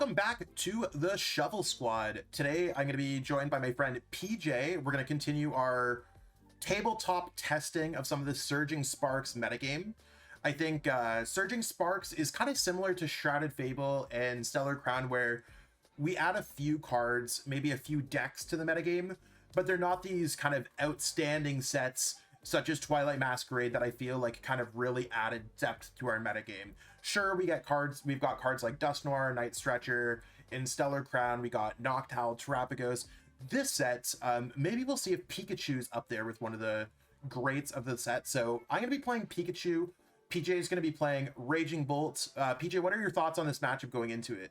welcome back to the Shuffle Squad. Today, I'm going to be joined by my friend PJ. We're going to continue our tabletop testing of some of the Surging Sparks metagame. I think Surging Sparks is kind of similar to Shrouded Fable and Stellar Crown, where we add a few cards, maybe a few decks to the metagame, but they're not these kind of outstanding sets such as Twilight Masquerade that I feel like kind of really added depth to our metagame. Sure, we've got cards like Dust Noir, Night Stretcher. In Stellar Crown, we got Noctowl, Terapagos. This set, maybe we'll see if Pikachu's up there with one of the greats of the set. So I'm going to be playing Pikachu. PJ is going to be playing Raging Bolt. PJ, what are your thoughts on this matchup going into it?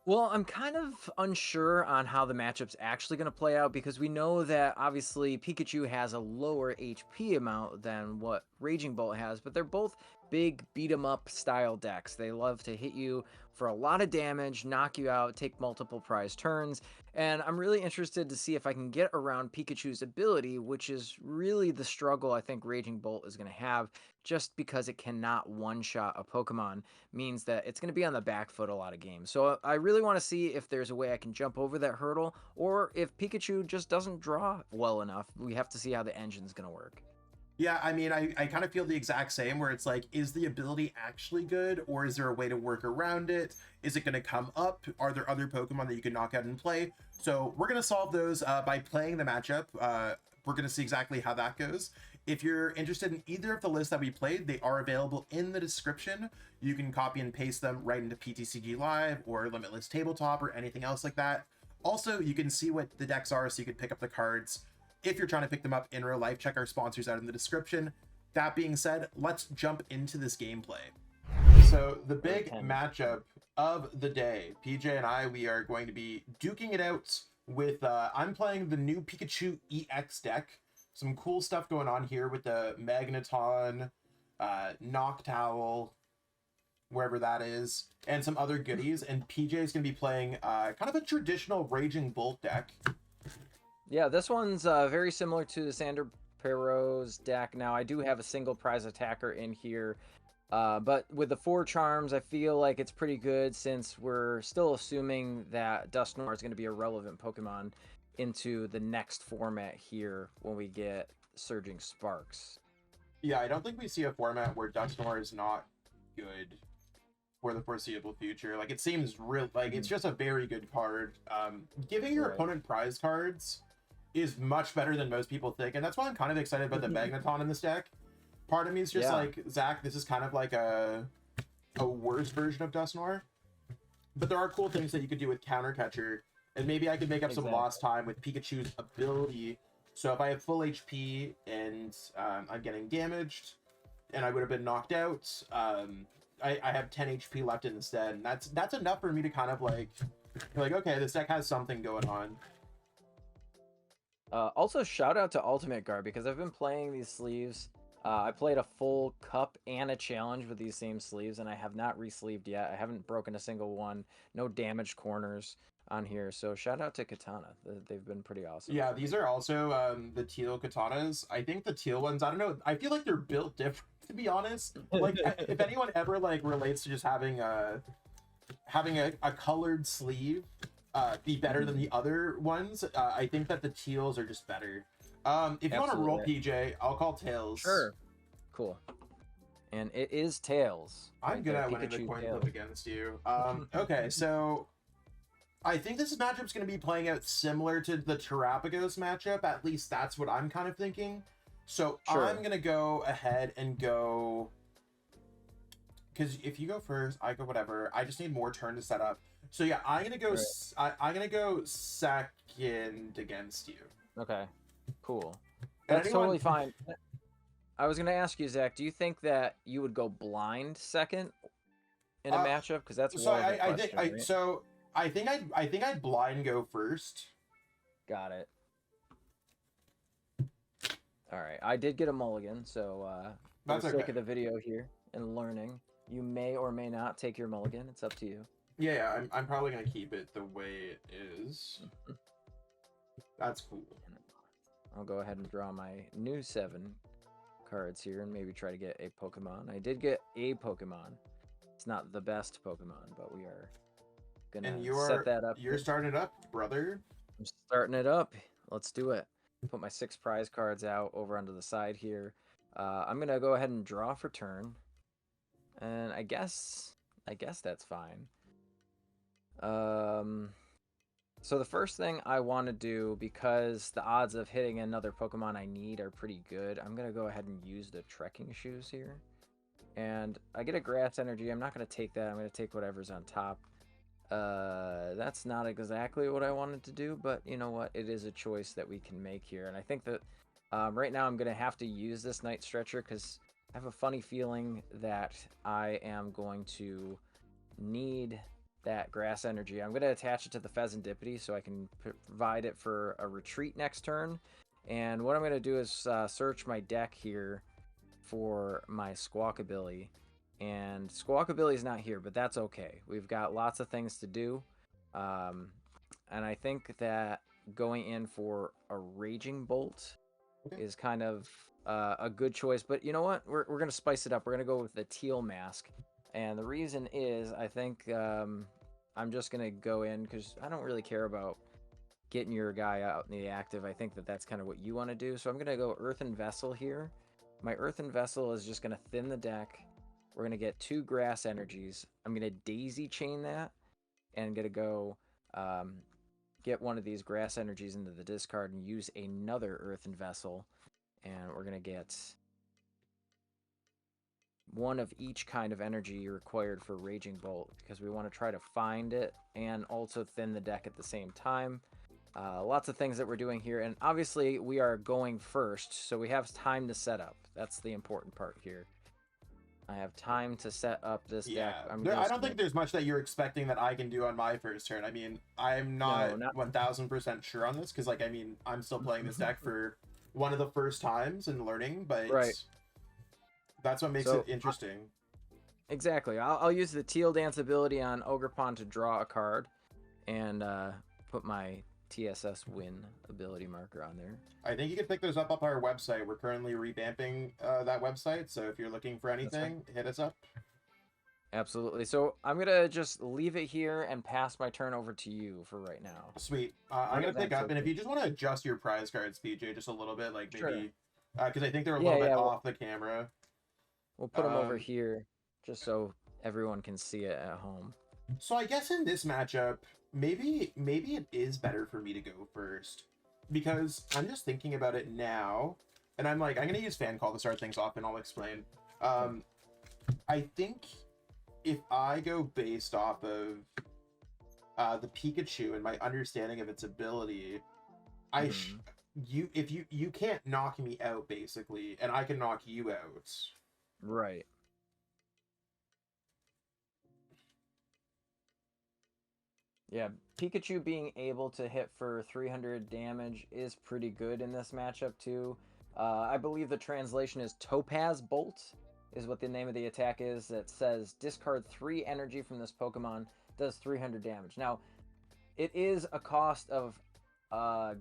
Well, I'm kind of unsure on how the matchup's actually going to play out because we know that obviously Pikachu has a lower HP amount than what Raging Bolt has, but they're both big beat 'em up style decks. They love to hit you for a lot of damage, knock you out, take multiple prize turns, and I'm really interested to see if I can get around Pikachu's ability, which is really the struggle I think Raging Bolt is going to have, just because it cannot one-shot a Pokemon means that it's going to be on the back foot a lot of games. So I really want to see if there's a way I can jump over that hurdle, or if Pikachu just doesn't draw well enough. We have to see how the engine's going to work. Yeah, I mean, I kind of feel the exact same, where it's like, is the ability actually good, or is there a way to work around it? Is it going to come up? Are there other Pokemon that you can knock out and play? So we're going to solve those by playing the matchup. We're going to see exactly how that goes. If you're interested in either of the lists that we played, they are available in the description. You can copy and paste them right into PTCG Live or Limitless Tabletop or anything else like that. Also, you can see what the decks are so you can pick up the cards. If you're trying to pick them up in real life, check our sponsors out in the description. That being said, let's jump into this gameplay. So the big matchup of the day, PJ and we are going to be duking it out with, I'm playing the new Pikachu EX deck. Some cool stuff going on here with the Magneton, Noctowl, wherever that is, and some other goodies. And PJ is going to be playing kind of a traditional Raging Bolt deck. Yeah, this one's very similar to the Sander Perot's deck. Now, I do have a single prize attacker in here, but with the 4 charms, I feel like it's pretty good since we're still assuming that Dust Noir is going to be a relevant Pokemon into the next format here when we get Surging Sparks. Yeah, I don't think we see a format where Dust Noir is not good for the foreseeable future. Like, it seems real, like it's just a very good card. Giving your opponent prize cards is much better than most people think, and that's why I'm kind of excited about the Magneton in this deck. Part of me is just like, Zach, this is kind of like a worse version of Dust Noir, but there are cool things that you could do with Counter Catcher, and maybe I could make up some lost time with Pikachu's ability. So if I have full HP and I'm getting damaged and I would have been knocked out, I have 10 HP left instead, and that's enough for me to kind of like okay, this deck has something going on. Also, shout out to Ultimate Guard, because I've been playing these sleeves. I played a full cup and a challenge with these same sleeves, and I have not re-sleeved yet. I haven't broken a single one. No damaged corners on here. So shout out to Katana. They've been pretty awesome. Yeah, these are also the teal katanas. I think the teal ones, I don't know, I feel like they're built different, to be honest. Like, if anyone ever like relates to just having a colored sleeve be better than the other ones, I think that the teals are just better. If you want to roll PJ, I'll call Tails. Sure. Cool. And it is Tails. I'm good at winning the coin flip against you. Okay, so I think this matchup's going to be playing out similar to the Terapagos matchup. At least that's what I'm kind of thinking. So I'm going to go ahead and go, because if you go first, I go whatever. I just need more turn to set up. So yeah, I'm going to go I'm going to go second against you. Okay. Cool. That's totally fine. I was going to ask you, Zach, do you think that you would go blind second in a matchup? Because that's so I think I'd blind go first. Got it. All right, I did get a mulligan, so for the sake of the video here and learning, you may or may not take your mulligan. It's up to you. Yeah, I'm probably gonna keep it the way it is. That's cool. I'll go ahead and draw my new 7 cards here and maybe try to get a Pokemon. I did get a Pokemon. It's not the best Pokemon, but we are gonna And set that up you're here. starting it up, brother. I'm starting it up. Let's do it. Put my 6 prize cards out over onto the side here. I'm gonna go ahead and draw for turn, and I guess that's fine. So the first thing I want to do, because the odds of hitting another Pokemon I need are pretty good, I'm gonna go ahead and use the trekking shoes here, and I get a grass energy. I'm not gonna take that. I'm gonna take whatever's on top. That's not exactly what I wanted to do, but you know what? It is a choice that we can make here. And I think that right now I'm going to have to use this Night Stretcher because I have a funny feeling that I am going to need that grass energy. I'm going to attach it to the Pheasantipity so I can provide it for a retreat next turn. And what I'm going to do is search my deck here for my Squawkabilly. And Squawkabilly is not here, but that's okay. We've got lots of things to do. And I think that going in for a Raging Bolt is kind of a good choice. But you know what? We're going to spice it up. We're going to go with the Teal Mask. And the reason is I think I'm just going to go in because I don't really care about getting your guy out in the active. I think that that's kind of what you want to do. So I'm going to go Earthen Vessel here. My Earthen Vessel is just going to thin the deck. We're going to get 2 grass energies. I'm going to daisy chain that and going to go get one of these grass energies into the discard and use another Earthen Vessel. And we're going to get one of each kind of energy required for Raging Bolt because we want to try to find it and also thin the deck at the same time. Lots of things that we're doing here. And obviously we are going first, so we have time to set up. That's the important part here. I have time to set up this deck. I don't think there's much that you're expecting that I can do on my first turn. I mean, I'm not 1000% sure on this because, like, I mean, I'm still playing this deck for one of the first times and learning, but that's what makes it interesting. Exactly. I'll use the Teal Dance ability on Ogerpon to draw a card and put my TSS Win ability marker on there. I think you can pick those up our website. We're currently revamping that website, so if you're looking for anything, hit us up. Absolutely. So I'm gonna just leave it here and pass my turn over to you for right now. Sweet. I'm gonna pick up, and if you just want to adjust your prize cards, PJ, just a little bit, like maybe, because I think they're a little bit off the camera. We'll put them over here just so everyone can see it at home. So I guess in this matchup, maybe it is better for me to go first because I'm just thinking about it now, and I'm like, I'm gonna use Fan Call to start things off, and I'll explain. I think if I go based off of the Pikachu and my understanding of its ability, you can't knock me out basically, and I can knock you out. Right. Yeah, Pikachu being able to hit for 300 damage is pretty good in this matchup too. I believe the translation is Topaz Bolt is what the name of the attack is. That says discard 3 energy from this Pokemon, does 300 damage. Now, it is a cost of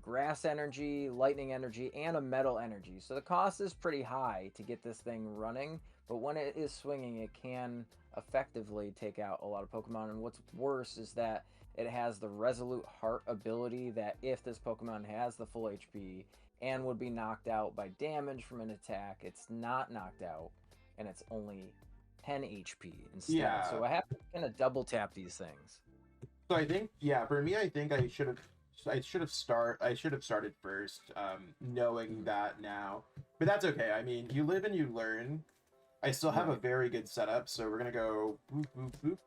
grass energy, lightning energy, and a metal energy. So the cost is pretty high to get this thing running, but when it is swinging, it can effectively take out a lot of Pokemon. And what's worse is that it has the Resolute Heart ability that if this Pokemon has the full HP and would be knocked out by damage from an attack, it's not knocked out, and it's only 10 HP instead. Yeah. So I have to kind of double tap these things. So I think, for me, I think I should have started first, knowing that now. But that's okay. I mean, you live and you learn. I still have a very good setup, so we're gonna go boop boop boop.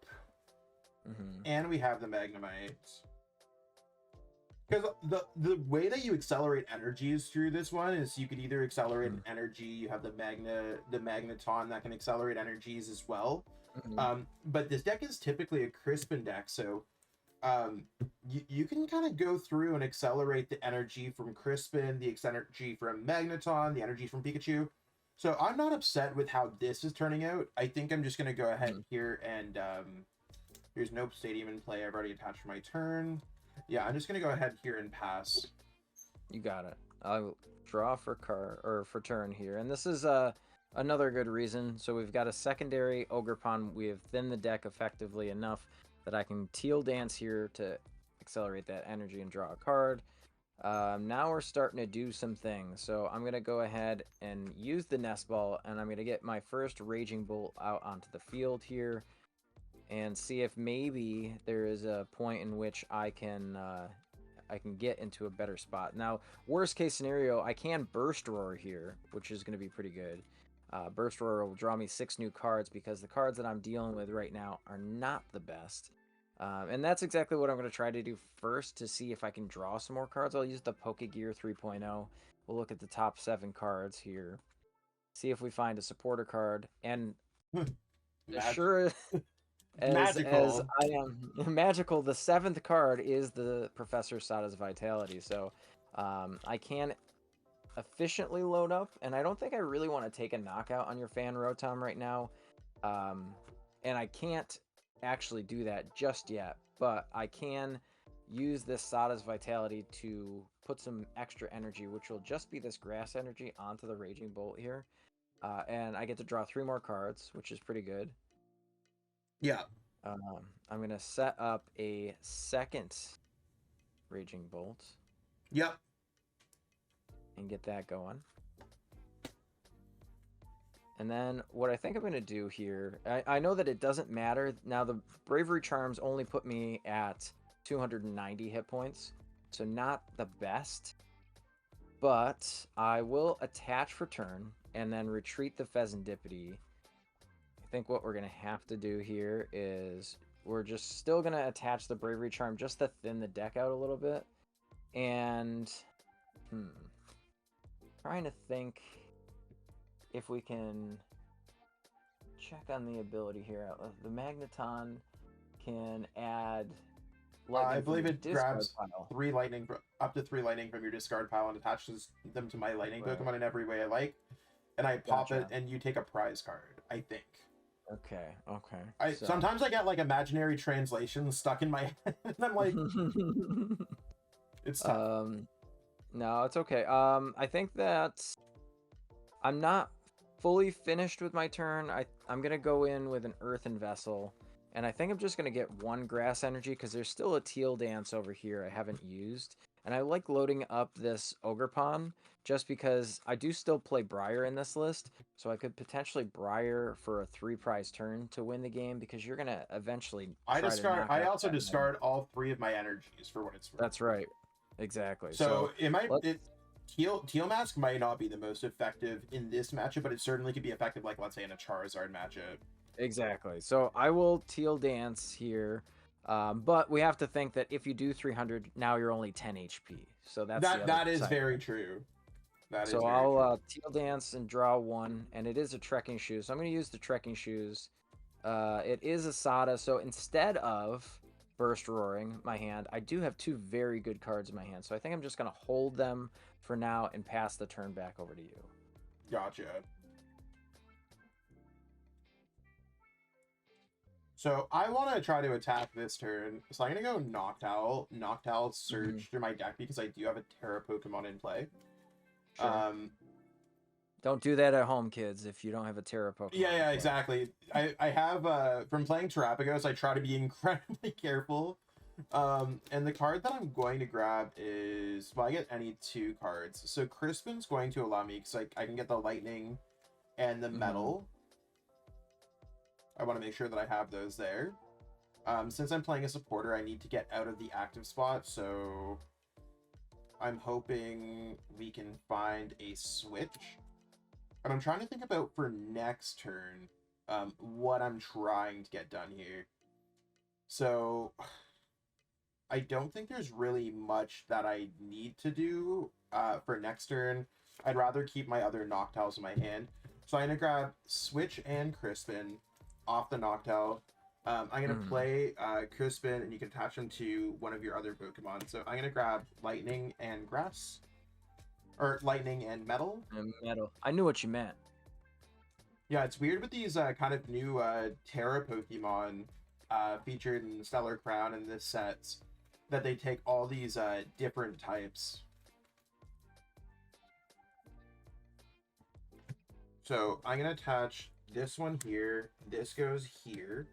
And we have the Magnemite. Because the way that you accelerate energies through this one is you could either accelerate an energy, you have the Magneton that can accelerate energies as well. But this deck is typically a Crispin deck, so you can kind of go through and accelerate the energy from Crispin, the energy from Magneton, the energy from Pikachu. So I'm not upset with how this is turning out. I think I'm just going to go ahead here and here's no Stadium in play. I've already attached for my turn. Yeah, I'm just going to go ahead here and pass. You got it. I'll draw for turn here. And this is another good reason. So we've got a secondary Ogerpon. We have thinned the deck effectively enough that I can Teal Dance here to accelerate that energy and draw a card. Now we're starting to do some things. So I'm going to go ahead and use the Nest Ball, and I'm going to get my first Raging Bolt out onto the field here and see if maybe there is a point in which I can get into a better spot. Now, worst case scenario, I can Burst Roar here, which is going to be pretty good. Burst Roar will draw me 6 new cards because the cards that I'm dealing with right now are not the best. And that's exactly what I'm going to try to do first to see if I can draw some more cards. I'll use the Pokegear 3.0. We'll look at the top 7 cards here. See if we find a supporter card. And sure as Magical. I am magical, the 7th card is the Professor Sada's Vitality. So I can efficiently load up. And I don't think I really want to take a knockout on your Fan Rotom right now. And I can't actually do that just yet, but I can use this Sada's Vitality to put some extra energy, which will just be this grass energy, onto the Raging Bolt here. And I get to draw 3 more cards, which is pretty good. Yeah. I'm going to set up a second Raging Bolt. Yep. And get that going. And then what I think I'm going to do here, I know that it doesn't matter. Now, the Bravery Charms only put me at 290 hit points, so not the best. But I will attach for turn and then retreat the Pheasantipity. I think what we're going to have to do here is we're just still going to attach the Bravery Charm just to thin the deck out a little bit. And, trying to think if we can check on the ability here. The Magneton can add lightning. I believe it grabs pile. up to 3 lightning from your discard pile and attaches them to my lightning Pokemon in every way I like. And I pop it and you take a prize card, I think. Okay. Sometimes I get like imaginary translations stuck in my head and I'm like it's tough. No, it's okay. I think that I'm not fully finished with my turn. I'm going to go in with an Earthen Vessel, and I think I'm just going to get 1 grass energy because there's still a Teal Dance over here I haven't used. And I like loading up this Ogerpon just because I do still play Briar in this list, so I could potentially Briar for a 3 prize turn to win the game because you're going to eventually I also discard all 3 of my energies for what it's worth. That's right. Exactly. So Teal Mask might not be the most effective in this matchup, but it certainly could be effective, like, let's say, in a Charizard matchup. Exactly. So I will Teal Dance here, but we have to think that if you do 300, now you're only 10 HP. So that is very true. So I'll Teal Dance and draw 1, and it is a Trekking Shoe. So I'm going to use the Trekking Shoes. It is a Sada, so instead of Burst Roaring my hand, I do have 2 very good cards in my hand. So I think I'm just going to hold them for now and pass the turn back over to you. Gotcha. So I want to try to attack this turn. So I'm going to go Noctowl Surge through my deck because I do have a Terra Pokemon in play. Sure. Don't do that at home, kids, if you don't have a Terra Pokemon. Yeah, exactly. I have, from playing Terrapagos, I try to be incredibly careful. And the card that I'm going to grab is, well, I get any 2 cards. So Crispin's going to allow me, because I can get the Lightning and the Metal. I want to make sure that I have those there. Since I'm playing a supporter, I need to get out of the active spot, so I'm hoping we can find a switch. And I'm trying to think about for next turn, what I'm trying to get done here. So I don't think there's really much that I need to do for next turn. I'd rather keep my other Noctowls in my hand. So I'm going to grab Switch and Crispin off the Noctowl. I'm going to play Crispin, and you can attach him to one of your other Pokemon. So I'm going to grab Lightning and Grass. Or Lightning and Metal. Metal. I knew what you meant. Yeah, it's weird with these kind of new Terra Pokemon featured in Stellar Crown in this set, that they take all these different types. So I'm going to attach this one here. This goes here.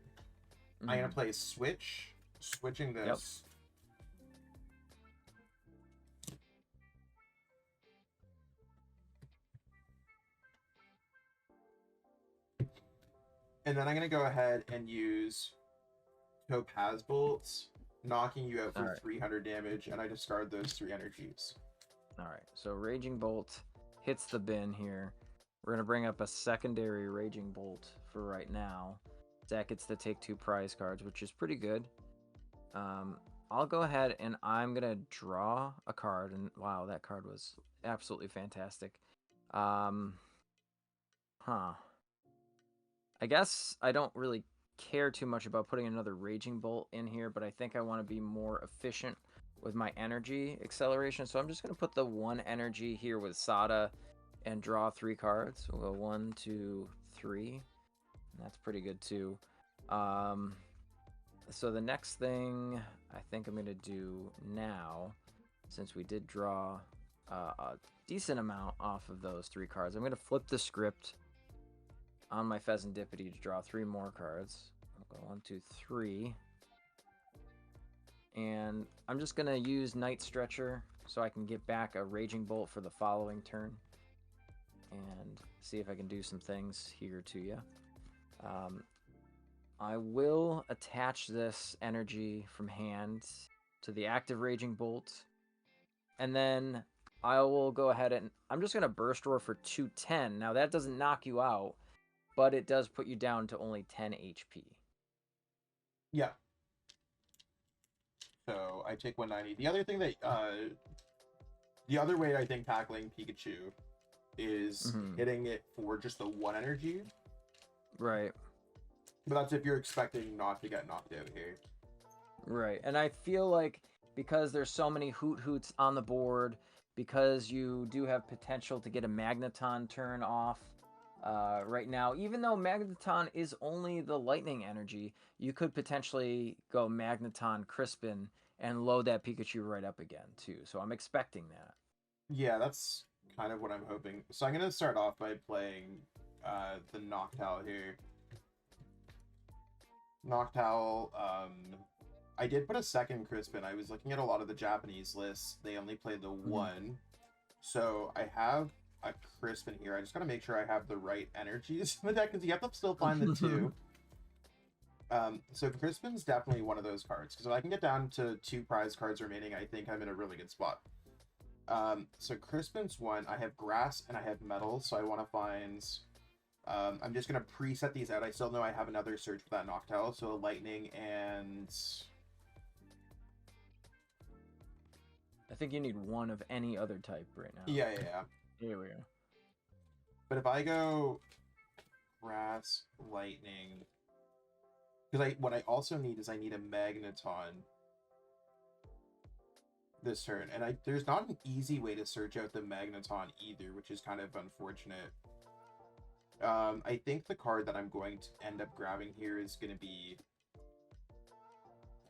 I'm gonna play switching Yep. this. And then I'm gonna go ahead and use Topaz Bolts, knocking you out for Alright. 300 damage, and I discard those 3 energies. Alright, so Raging Bolt hits the bin here. We're going to bring up a secondary Raging Bolt for right now. Zach gets to take 2 prize cards, which is pretty good. I'll go ahead and I'm going to draw a card. And wow, that card was absolutely fantastic. I guess I don't really care too much about putting another Raging Bolt in here, but I think I want to be more efficient with my energy acceleration. So I'm just going to put the 1 energy here with Sada and draw 3 cards. We'll go 1, 2, 3. And that's pretty good too. So the next thing I think I'm going to do now, since we did draw a decent amount off of those 3 cards, I'm going to flip the script on my Pheasantipity to draw 3 more cards. I'll go 1, 2, 3. And I'm just going to use Night Stretcher so I can get back a Raging Bolt for the following turn. And see if I can do some things here to you. I will attach this energy from hand to the active Raging Bolt. And then I will go ahead and I'm just going to Burst Roar for 210. Now that doesn't knock you out, but it does put you down to only 10 HP. Yeah. So I take 190. The other thing that, the other way I think tackling Pikachu is hitting it for just the 1 energy. Right. But that's if you're expecting not to get knocked out here. Right. And I feel like because there's so many Hoothoots on the board, because you do have potential to get a Magneton turn off right now, even though Magneton is only the lightning energy, you could potentially go Magneton Crispin and load that Pikachu right up again too. So I'm expecting that. Yeah, that's kind of what I'm hoping. So I'm going to start off by playing the Noctowl here. Noctowl, I did put a second Crispin. I was looking at a lot of the Japanese lists. They only play the 1. So I have a Crispin here. I just got to make sure I have the right energies in the deck, because you have to still find the 2. So Crispin's definitely one of those cards, because if I can get down to 2 prize cards remaining, I think I'm in a really good spot. So Crispin's 1. I have Grass and I have Metal, so I want to find... I'm just going to preset these out. I still know I have another search for that Noctowl, so Lightning and... I think you need 1 of any other type right now. Yeah. Here we go. But if I go Grass, Lightning... Because what I also need is I need a Magneton this turn. And there's not an easy way to search out the Magneton either, which is kind of unfortunate. I think the card that I'm going to end up grabbing here is going to be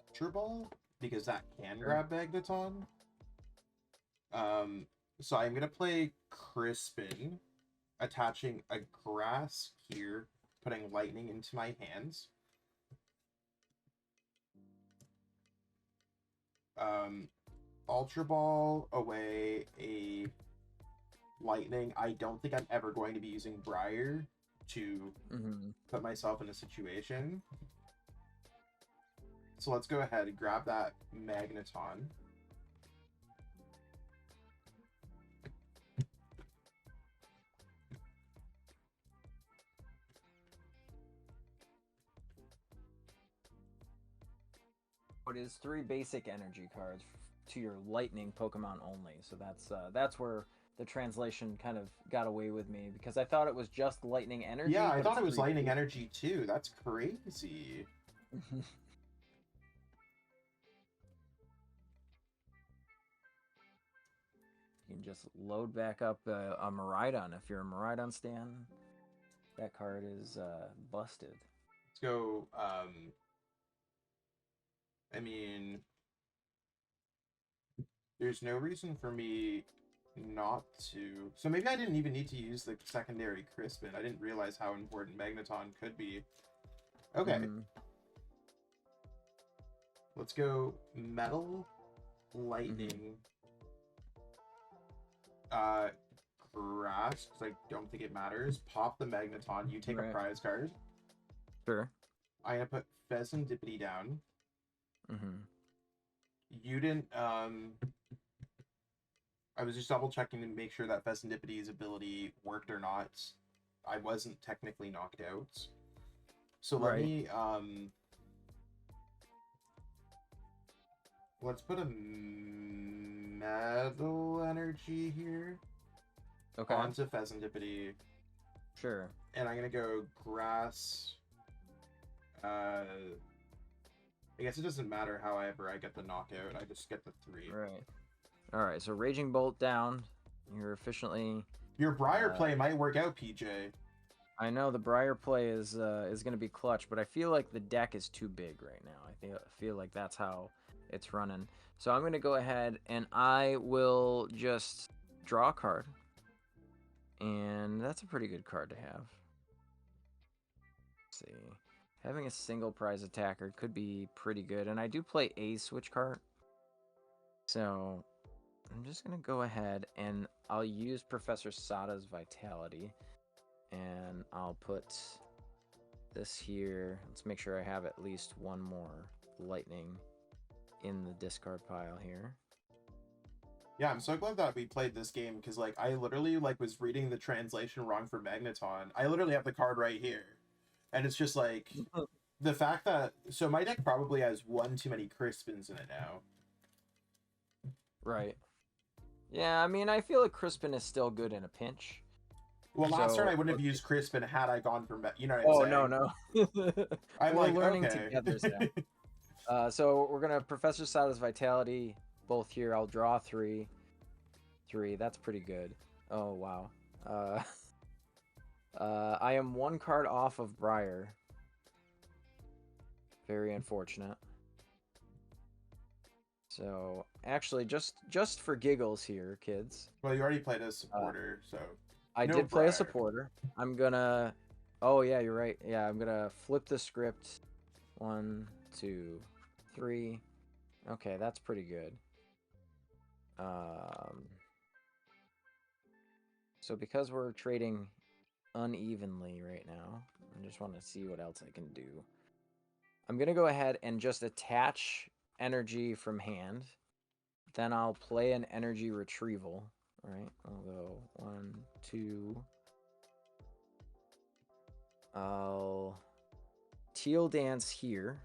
Ultra Ball, because that can grab Magneton. So I'm going to play Crispin, attaching a Grass here, putting Lightning into my hands. Ultra Ball away a Lightning. I don't think I'm ever going to be using Briar to put myself in a situation. So let's go ahead and grab that Magneton. It is 3 basic energy cards to your Lightning Pokemon only. So that's where the translation kind of got away with me, because I thought it was just Lightning Energy. Yeah, I thought it was Lightning Energy too. That's crazy. You can just load back up a Miraidon if you're a Miraidon stan. That card is busted. Let's go. I mean, there's no reason for me not to. So maybe I didn't even need to use the secondary Crispin. I didn't realize how important Magneton could be. Okay. Let's go Metal, Lightning, Grass, because I don't think it matters. Pop the Magneton. You take a prize card. Sure. I'm gonna put Pheasantipity down. Mm-hmm. You didn't. I was just double checking to make sure that Pheasantipity's ability worked or not. I wasn't technically knocked out. So let me let's put a Metal Energy here. Okay. Onto Pheasantipity. Sure. And I'm gonna go Grass. I guess it doesn't matter however I get the knockout. I just get the 3. Right. All right. So Raging Bolt down. You're efficiently. Your Briar play might work out, PJ. I know the Briar play is going to be clutch, but I feel like the deck is too big right now. I feel like that's how it's running. So I'm going to go ahead and I will just draw a card. And that's a pretty good card to have. Let's see. Having a single prize attacker could be pretty good. And I do play a switch card. So I'm just going to go ahead and I'll use Professor Sada's Vitality. And I'll put this here. Let's make sure I have at least one more lightning in the discard pile here. Yeah, I'm so glad that we played this game because like I literally like was reading the translation wrong for Magneton. I literally have the card right here. And it's just like the fact that so my deck probably has one too many Crispins in it now. Right. Yeah, I mean I feel like Crispin is still good in a pinch. Well, last turn I wouldn't have used Crispin had I gone for you know what I'm saying? No. I'm We're like, learning okay. together now. So we're gonna Professor Sada's Vitality both here. I'll draw 3. That's pretty good. Oh wow. I am 1 card off of Briar. Very unfortunate. So actually, just for giggles here, kids. Well, you already played as supporter, so. I did play a supporter. I'm gonna. Oh yeah, you're right. Yeah, I'm gonna flip the script. 1, 2, 3. Okay, that's pretty good. So because we're trading unevenly right now, I just want to see what else I can do. I'm gonna go ahead and just attach energy from hand. Then I'll play an energy retrieval. All right, I'll go 1, 2. I'll Teal Dance here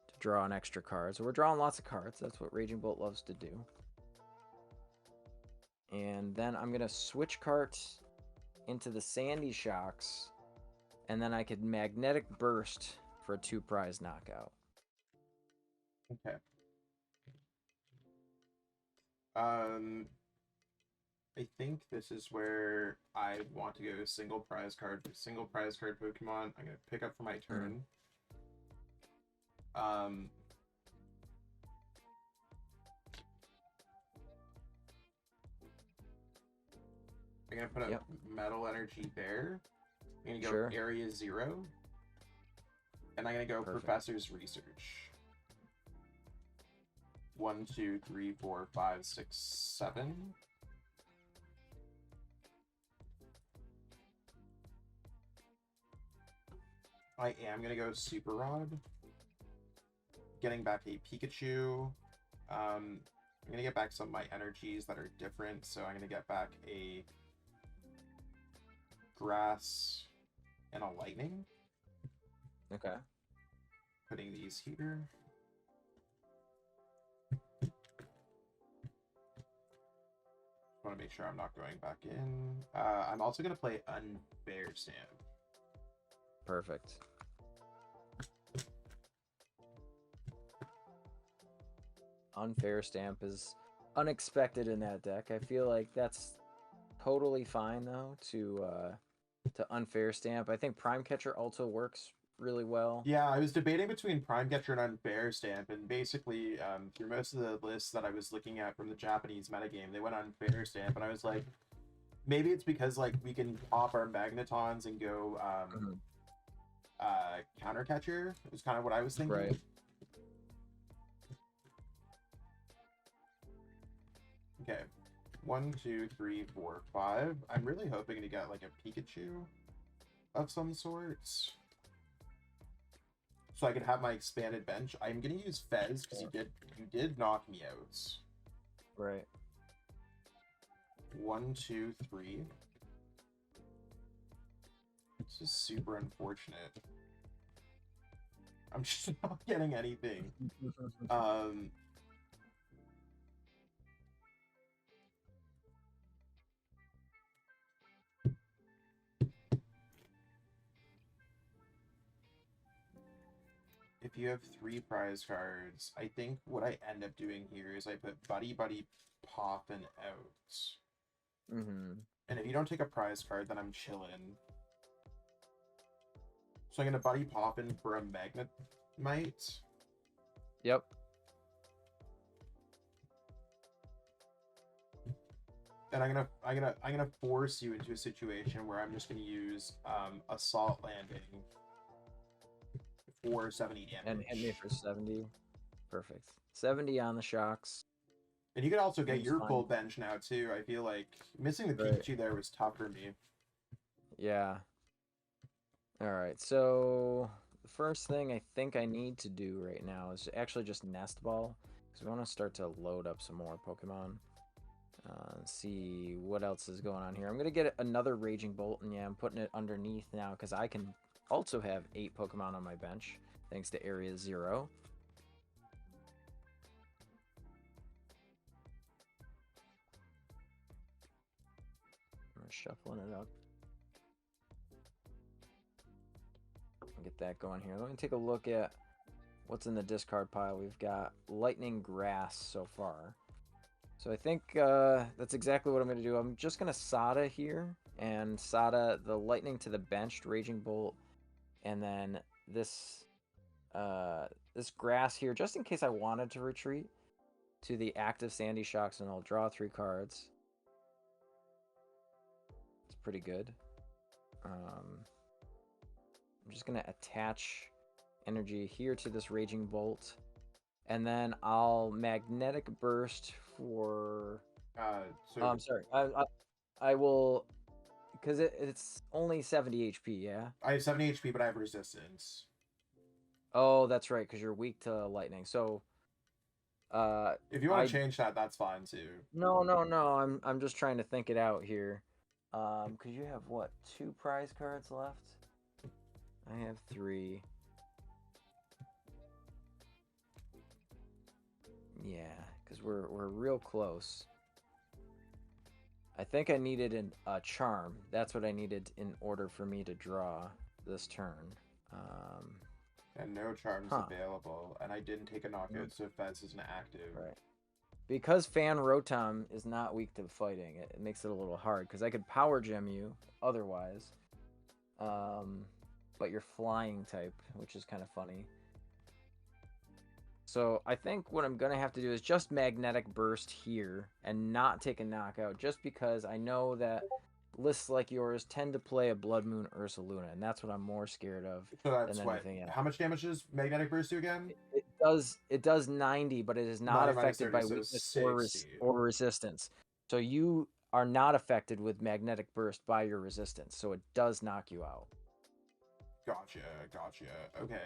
to draw an extra card. So we're drawing lots of cards. That's what Raging Bolt loves to do. And then I'm going to switch carts into the Sandy Shocks. And then I could Magnetic Burst for a 2 prize knockout. Okay. I think this is where I want to go single prize card Pokemon. I'm gonna pick up for my turn. I'm gonna put a Metal Energy there. I'm gonna go Area 0. And I'm gonna go Professor's Research. 1, 2, 3, 4, 5, 6, 7. I am gonna go Super Rod. Getting back a Pikachu. I'm gonna get back some of my energies that are different, so I'm gonna get back a Grass and a Lightning. Okay. Putting these here. Want to make sure I'm not going back in. I'm also gonna play Unfair Stamp. Perfect. Unfair Stamp is unexpected in that deck. I feel like that's totally fine though to Unfair Stamp. I think Prime Catcher also works really well. Yeah, I was debating between Prime Catcher and Unfair Stamp, and basically through most of the lists that I was looking at from the Japanese metagame, they went Unfair Stamp, and I was like, maybe it's because like we can pop our Magnetons and go Counter Catcher. It was kind of what I was thinking. Right. 1, 2, 3, 4, 5. I'm really hoping to get like a Pikachu of some sorts, so I can have my expanded bench. I'm gonna use Fez because you did knock me out. Right. 1, 2, 3. This is super unfortunate. I'm just not getting anything. If you have 3 prize cards, I think what I end up doing here is I put Buddy Buddy Poppin' out. And if you don't take a prize card, then I'm chilling. So I'm gonna Buddy Poppin' for a Magnemite. Yep. And I'm gonna force you into a situation where I'm just gonna use Assault Landing for 70 damage. And hit me for 70. Perfect. 70 on the shocks. And you can also get Seems your fine. full bench now too. I feel like missing the Right. Pikachu there was tough for me. Yeah. All right. So the first thing I think I need to do right now is actually just nest ball, because we want to start to load up some more Pokemon. See what else is going on here. I'm gonna get another Raging Bolt, and yeah, I'm putting it underneath now because I can also have 8 Pokemon on my bench thanks to Area 0. I'm shuffling it up. Get that going here. Let me take a look at what's in the discard pile. We've got Lightning Grass so far. So I think that's exactly what I'm going to do. I'm just going to Sada here and Sada the Lightning to the benched Raging Bolt, and then this this Grass here, just in case I wanted to retreat to the active Sandy Shocks, and I'll draw 3 cards. It's pretty good. I'm just going to attach energy here to this Raging Bolt, and then I'll Magnetic Burst for... I'm sorry. I will... Because it's only 70 HP, yeah? I have 70 HP, but I have resistance. Oh, that's right, because you're weak to lightning. So... if you want to change that, that's fine too. No. I'm just trying to think it out here. Because you have, what, 2 prize cards left? I have 3. Yeah, because we're real close. I think I needed a charm. That's what I needed in order for me to draw this turn. And no charms available, and I didn't take a knockout, so Fez isn't active. Right. Because Fan Rotom is not weak to fighting, it makes it a little hard, because I could Power Gem you otherwise. But you're flying type, which is kind of funny. So I think what I'm going to have to do is just Magnetic Burst here and not take a knockout, just because I know that lists like yours tend to play a Blood Moon Ursaluna, and that's what I'm more scared of than anything else. How much damage does Magnetic Burst do again? It does 90, but it is not affected by weakness or resistance. So you are not affected with Magnetic Burst by your resistance, so it does knock you out. Gotcha. Okay.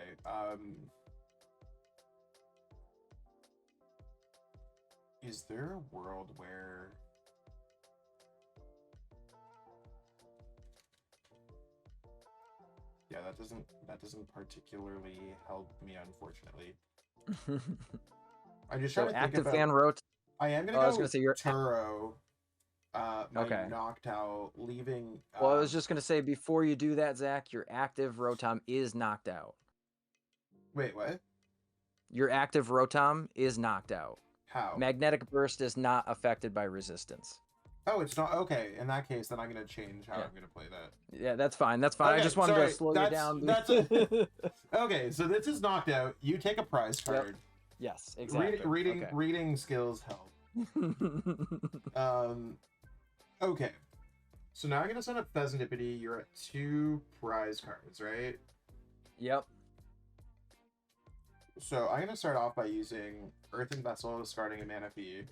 Is there a world where... Yeah, that doesn't particularly help me, unfortunately. I'm just trying to think about... Fan Rot. I am gonna I was go gonna say your Turo, my Noctowl, leaving... Well, I was just gonna say, before you do that, Zach, your active Rotom is knocked out. Wait, what? Your active Rotom is knocked out. How? Magnetic Burst is not affected by resistance. Oh, it's not? Okay, in that case, then I'm going to change how I'm going to play that. Yeah, that's fine. Okay, I just wanted to slow you down. Okay, so this is knocked out. You take a prize card. Yep. Yes, exactly. Reading skills help. Okay. So now I'm going to set up Pheasantipity. You're at 2 prize cards, right? Yep. So I'm going to start off by using Earthen Vessel, discarding a Mana Feed.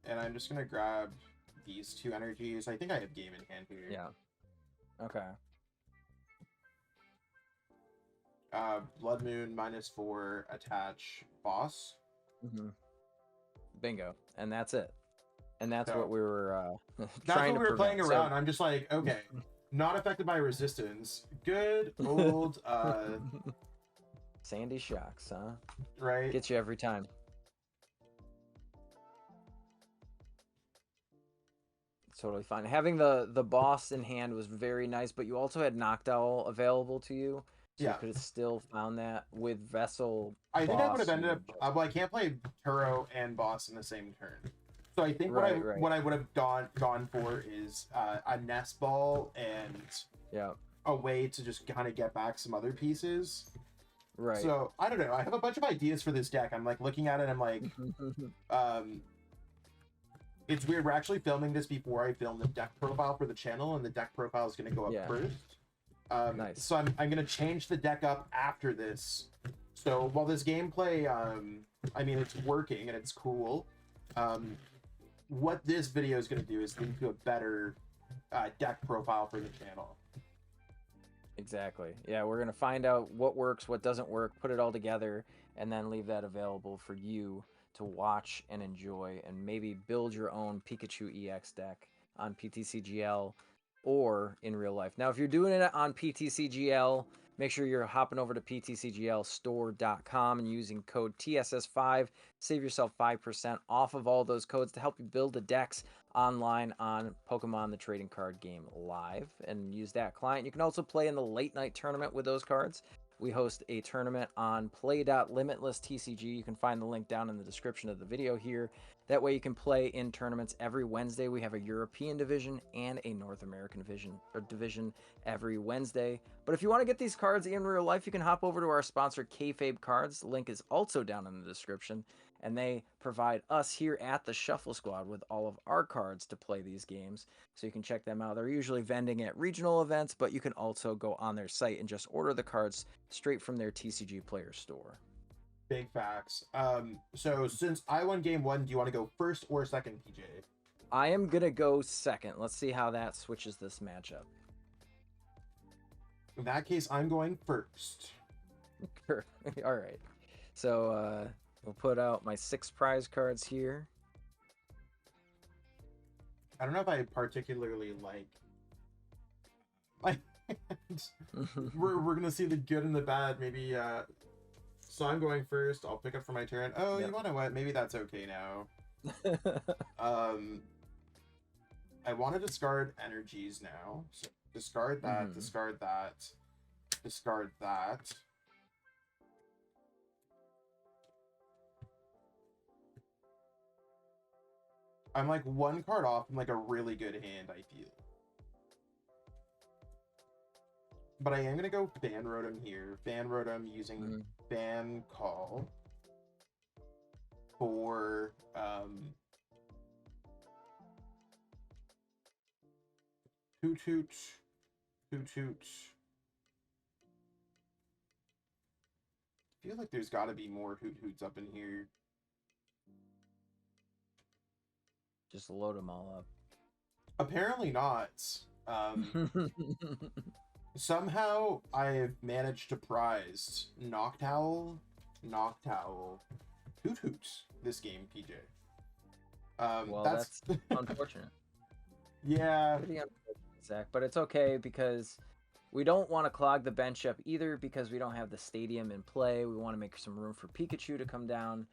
And I'm just gonna grab these 2 energies. I think I have game in hand here. Yeah. Okay. Blood Moon -4, attach boss. Bingo. And that's it. And that's So, what we were that's trying what to we were playing prevent. around. I'm just like, okay, not affected by resistance. Good old Sandy Shocks, huh? right? Gets you every time. Totally fine. Having the boss in hand was very nice, but you also had Noctowl available to you, so Yeah. you could have still found that with Vessel. I think I would have boss, ended you up. would Well, I can't play Turo and boss in the same turn. So I think Right, what I would have gone for is a nest ball and yeah, a way to just kind of get back some other pieces. right. So I don't know. I have a bunch of ideas for this deck. I'm like looking at it. I'm like, it's weird. We're actually filming this before I film the deck profile for the channel, and the deck profile is going to go up Yeah. first. Nice. So I'm going to change the deck up after this. So while this gameplay, I mean, it's working and it's cool. What this video is going to do is lead to a better deck profile for the channel. Exactly. Yeah, we're gonna find out what works, what doesn't work, put it all together, and then leave that available for you to watch and enjoy, and maybe build your own Pikachu EX deck on PTCGL or in real life. Now, if you're doing it on PTCGL, make sure you're hopping over to ptcglstore.com and using code TSS5. Save yourself 5% off of all those codes to help you build the decks online on Pokemon the Trading Card Game Live, and use that client. You can also play in the late night tournament with those cards. We host a tournament on play.limitless TCG. You can find the link down in the description of the video here. That way you can play in tournaments every Wednesday. We have a European division and a North American division every Wednesday. But if you want to get these cards in real life, you can hop over to our sponsor, Kayfabe Cards. The link is also down in the description. And they provide us here at the Shuffle Squad with all of our cards to play these games. So you can check them out. They're usually vending at regional events, but you can also go on their site and just order the cards straight from their TCG player store. Big facts. So since I won game 1, do you want to go first or second, PJ? I am going to go second. Let's see how that switches this matchup. In that case, I'm going first. All right. So we'll put out my 6 prize cards here. I don't know if I particularly like we're gonna see the good and the bad. Maybe so I'm going first. I'll pick up for my turn. Oh, Yep. You wanna what? Maybe that's okay now. I want to discard energies now. So discard that, discard that, discard that. I'm like 1 card off from like a really good hand, I feel. But I am going to go Fan Rotom here. Fan Rotom using Fan Call for Hoothoot. Hoothoot. I feel like there's got to be more Hoothoots up in here. Just load them all up. Apparently not. Somehow I've managed to prize Noctowl Hoothoot this game, PJ. Well, that's unfortunate. Yeah. Pretty unfortunate, Zach, but it's okay because we don't want to clog the bench up either, because we don't have the stadium in play. We want to make some room for Pikachu to come down.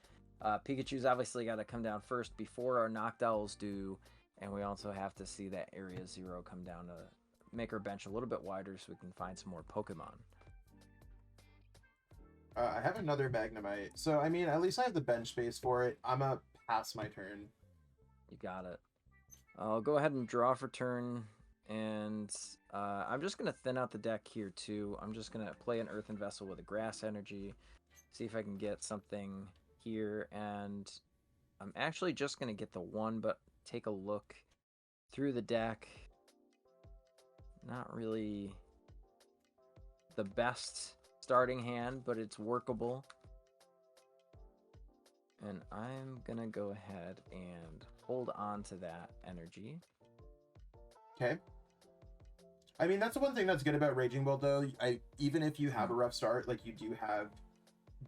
Pikachu's obviously got to come down first before our Noctowls do, and we also have to see that Area 0 come down to make our bench a little bit wider so we can find some more Pokemon. I have another Magnemite, so I mean, at least I have the bench space for it. I'm gonna pass my turn. You got it. I'll go ahead and draw for turn, and I'm just going to thin out the deck here too. I'm just going to play an Earthen Vessel with a Grass Energy, see if I can get something here, and I'm actually just going to get the 1, but take a look through the deck. Not really the best starting hand, but it's workable. And I'm gonna go ahead and hold on to that energy. Okay. I mean, that's the one thing that's good about Raging Bolt, though. Even if you have a rough start, like, you do have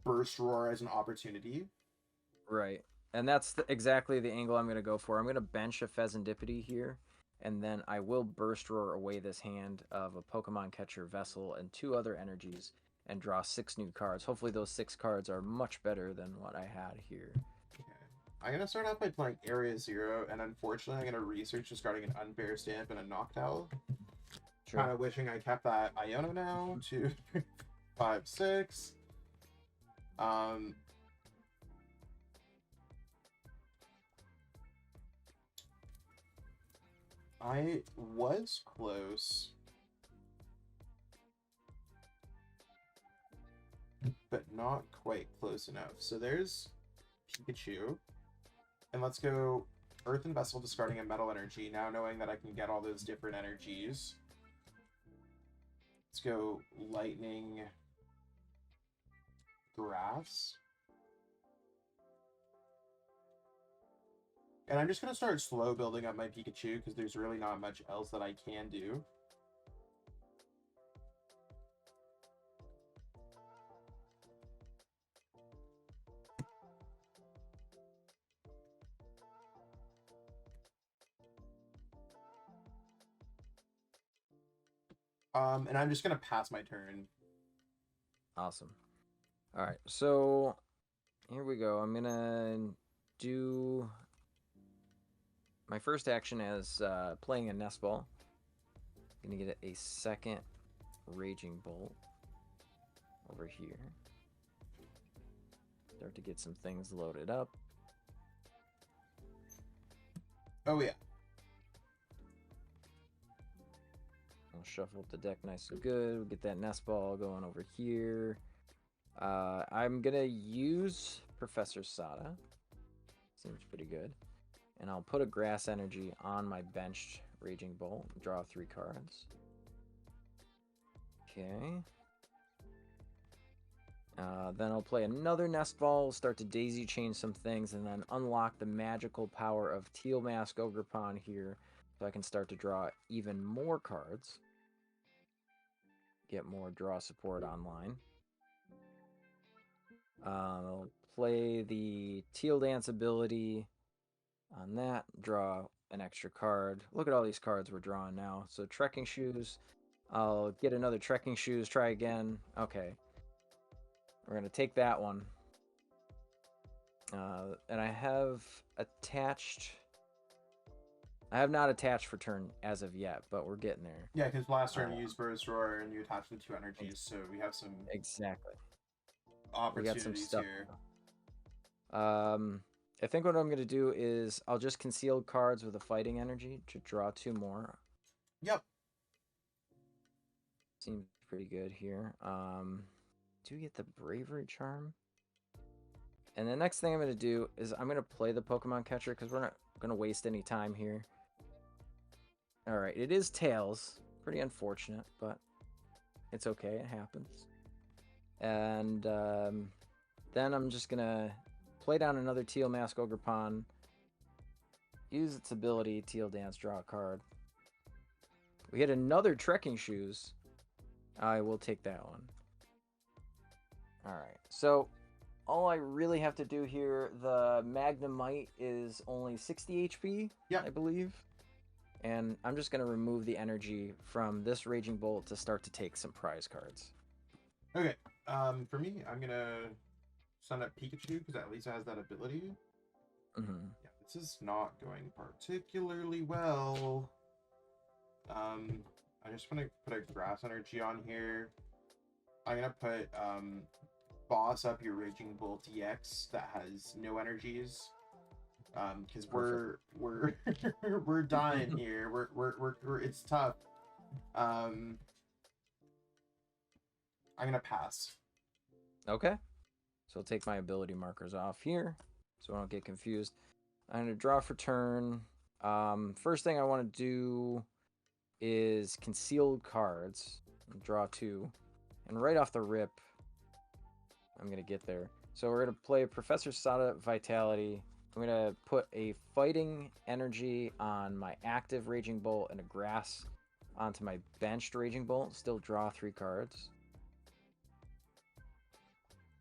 Burst Roar as an opportunity. Right. And that's exactly the angle I'm going to go for. I'm going to bench a Pheasantipity here, and then I will Burst Roar away this hand of a Pokemon Catcher Vessel and 2 other energies and draw 6 new cards. Hopefully those 6 cards are much better than what I had here. Okay. I'm going to start off by playing Area 0, and unfortunately I'm going to research discarding an Unfair Stamp and a Noctowl. Sure. Kind of wishing I kept that Iono now. 2, 5, 6. I was close, but not quite close enough. So there's Pikachu. And let's go Earthen Vessel, discarding a Metal Energy, now knowing that I can get all those different energies. Let's go Lightning Grass. And I'm just going to start slow building up my Pikachu, because there's really not much else that I can do. And I'm just going to pass my turn. Awesome. All right, so here we go. I'm going to do my first action as playing a Nest Ball. I'm going to get a second Raging Bolt over here. Start to get some things loaded up. Oh, yeah. I'll shuffle up the deck nice and good. We'll get that Nest Ball going over here. I'm going to use Professor Sada. Seems pretty good. And I'll put a Grass Energy on my benched Raging Bolt. Draw 3 cards. Okay. Then I'll play another Nest Ball, start to daisy chain some things, and then unlock the magical power of Teal Mask Ogerpon here, so I can start to draw even more cards. Get more draw support online. I'll play the Teal Dance ability on that, draw an extra card. Look at all these cards we're drawing now. So Trekking Shoes, I'll get another Trekking Shoes, try again. Okay. We're going to take that one. And I have attached... I have not attached for turn as of yet, but we're getting there. Yeah, because last turn you used Burst Roar and you attached the 2 energies, so we have some opportunities, we got some stuff here. I think what I'm going to do is I'll just conceal cards with a Fighting Energy to draw 2 more. Yep. Seems pretty good here. Do get the Bravery Charm. And the next thing I'm going to do is I'm going to play the Pokemon Catcher because we're not going to waste any time here. All right, it is Tails. Pretty unfortunate, but it's okay. It happens. And then I'm just going to play down another Teal Mask Ogerpon. Use its ability, Teal Dance, draw a card. We hit another Trekking Shoes. I will take that one. All right, so all I really have to do here, the Magnemite is only 60 HP, yep. I believe. And I'm just going to remove the energy from this Raging Bolt to start to take some prize cards. Okay, for me, I'm going to send up Pikachu because at least it has that ability. Mm-hmm. Yeah, this is not going particularly well. I just want to put a Grass Energy on here. I'm going to put boss up your Raging Bolt EX that has no energies. Because we're dying here. We're it's tough. I'm gonna pass. Okay. So I'll take my ability markers off here so I don't get confused. I'm gonna draw for turn. First thing I want to do is concealed cards. Draw 2. And right off the rip, I'm gonna get there. So we're gonna play Professor Sada Vitality. I'm gonna put a fighting energy on my active Raging Bolt and a grass onto my benched Raging Bolt. Still draw 3 cards.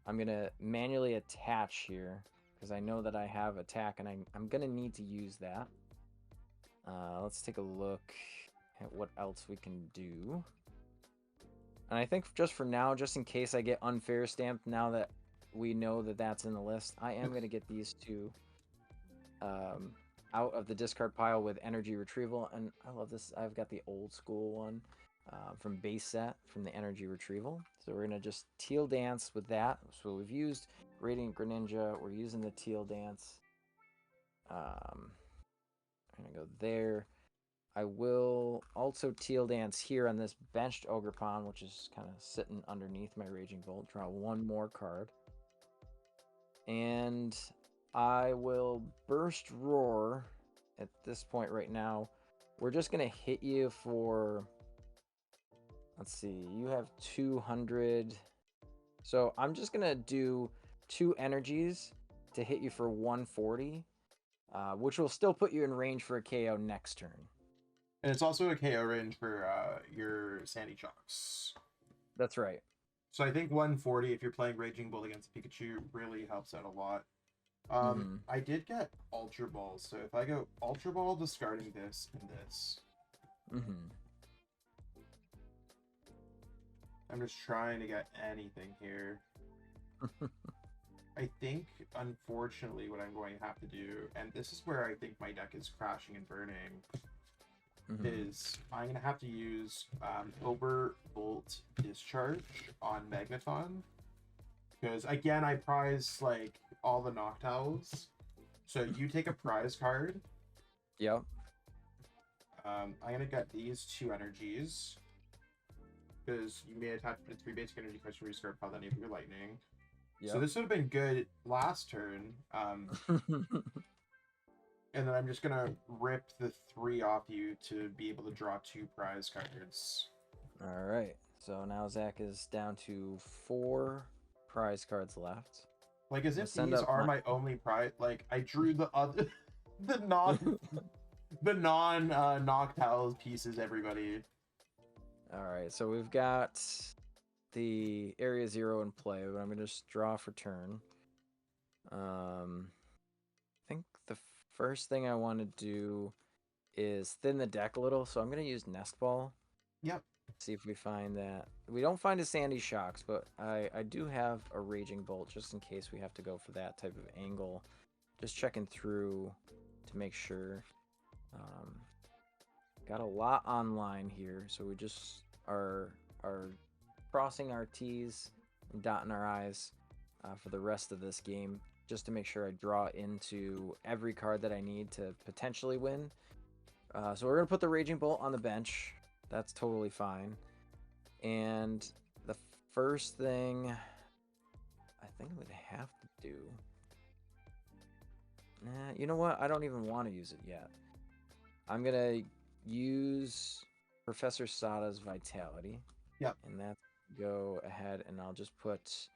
I'm gonna manually attach here because I know that I have attack and I'm gonna need to use that. Let's take a look at what else we can do. And I think just for now, just in case I get unfair stamped, now that we know that that's in the list, I am going to get these 2 out of the discard pile with energy retrieval. And I love this. I've got the old school one from base set from the energy retrieval. So we're going to just teal dance with that. So we've used Radiant Greninja. We're using the teal dance. I'm going to go there. I will also teal dance here on this benched Ogerpon, which is kind of sitting underneath my Raging Bolt. Draw 1 more card. And I will Burst Roar at this point right now. We're just going to hit you for... Let's see. You have 200. So I'm just going to do 2 energies to hit you for 140, which will still put you in range for a KO next turn. And it's also a KO range for your Sandy Shocks. That's right. So I think 140, if you're playing Raging Bull against Pikachu, really helps out a lot. I did get Ultra Balls, so if I go Ultra Ball, discarding this and this. I'm just trying to get anything here. I think, unfortunately, what I'm going to have to do, and this is where I think my deck is crashing and burning, is I'm going to have to use Overbolt Discharge on Magneton. Because, again, I prize, like, all the Noctowls. So you take a prize card. Yep. I'm going to get these 2 energies. Because you may attach 3 basic energy cards to discard pile any of your lightning. Yep. So this would have been good last turn. And then I'm just gonna rip the 3 off you to be able to draw 2 prize cards. All right. So now Zach is down to 4 prize cards left. Like, as if these are my only prize. Like, I drew the other, the non Noctowl pieces. Everybody. All right. So we've got the Area 0 in play, but I'm gonna just draw for turn. I think the first thing I want to do is thin the deck a little, so I'm going to use Nest Ball. Yep. See if we find that. We don't find a Sandy Shocks, but I do have a Raging Bolt just in case we have to go for that type of angle. Just checking through to make sure. Got a lot online here, so we just are crossing our T's and dotting our I's for the rest of this game, just to make sure I draw into every card that I need to potentially win. So we're going to put the Raging Bolt on the bench. That's totally fine. And the first thing I think I'm going to have to do... Nah, you know what? I don't even want to use it yet. I'm going to use Professor Sada's Vitality. Yep. And that's go ahead and I'll just put...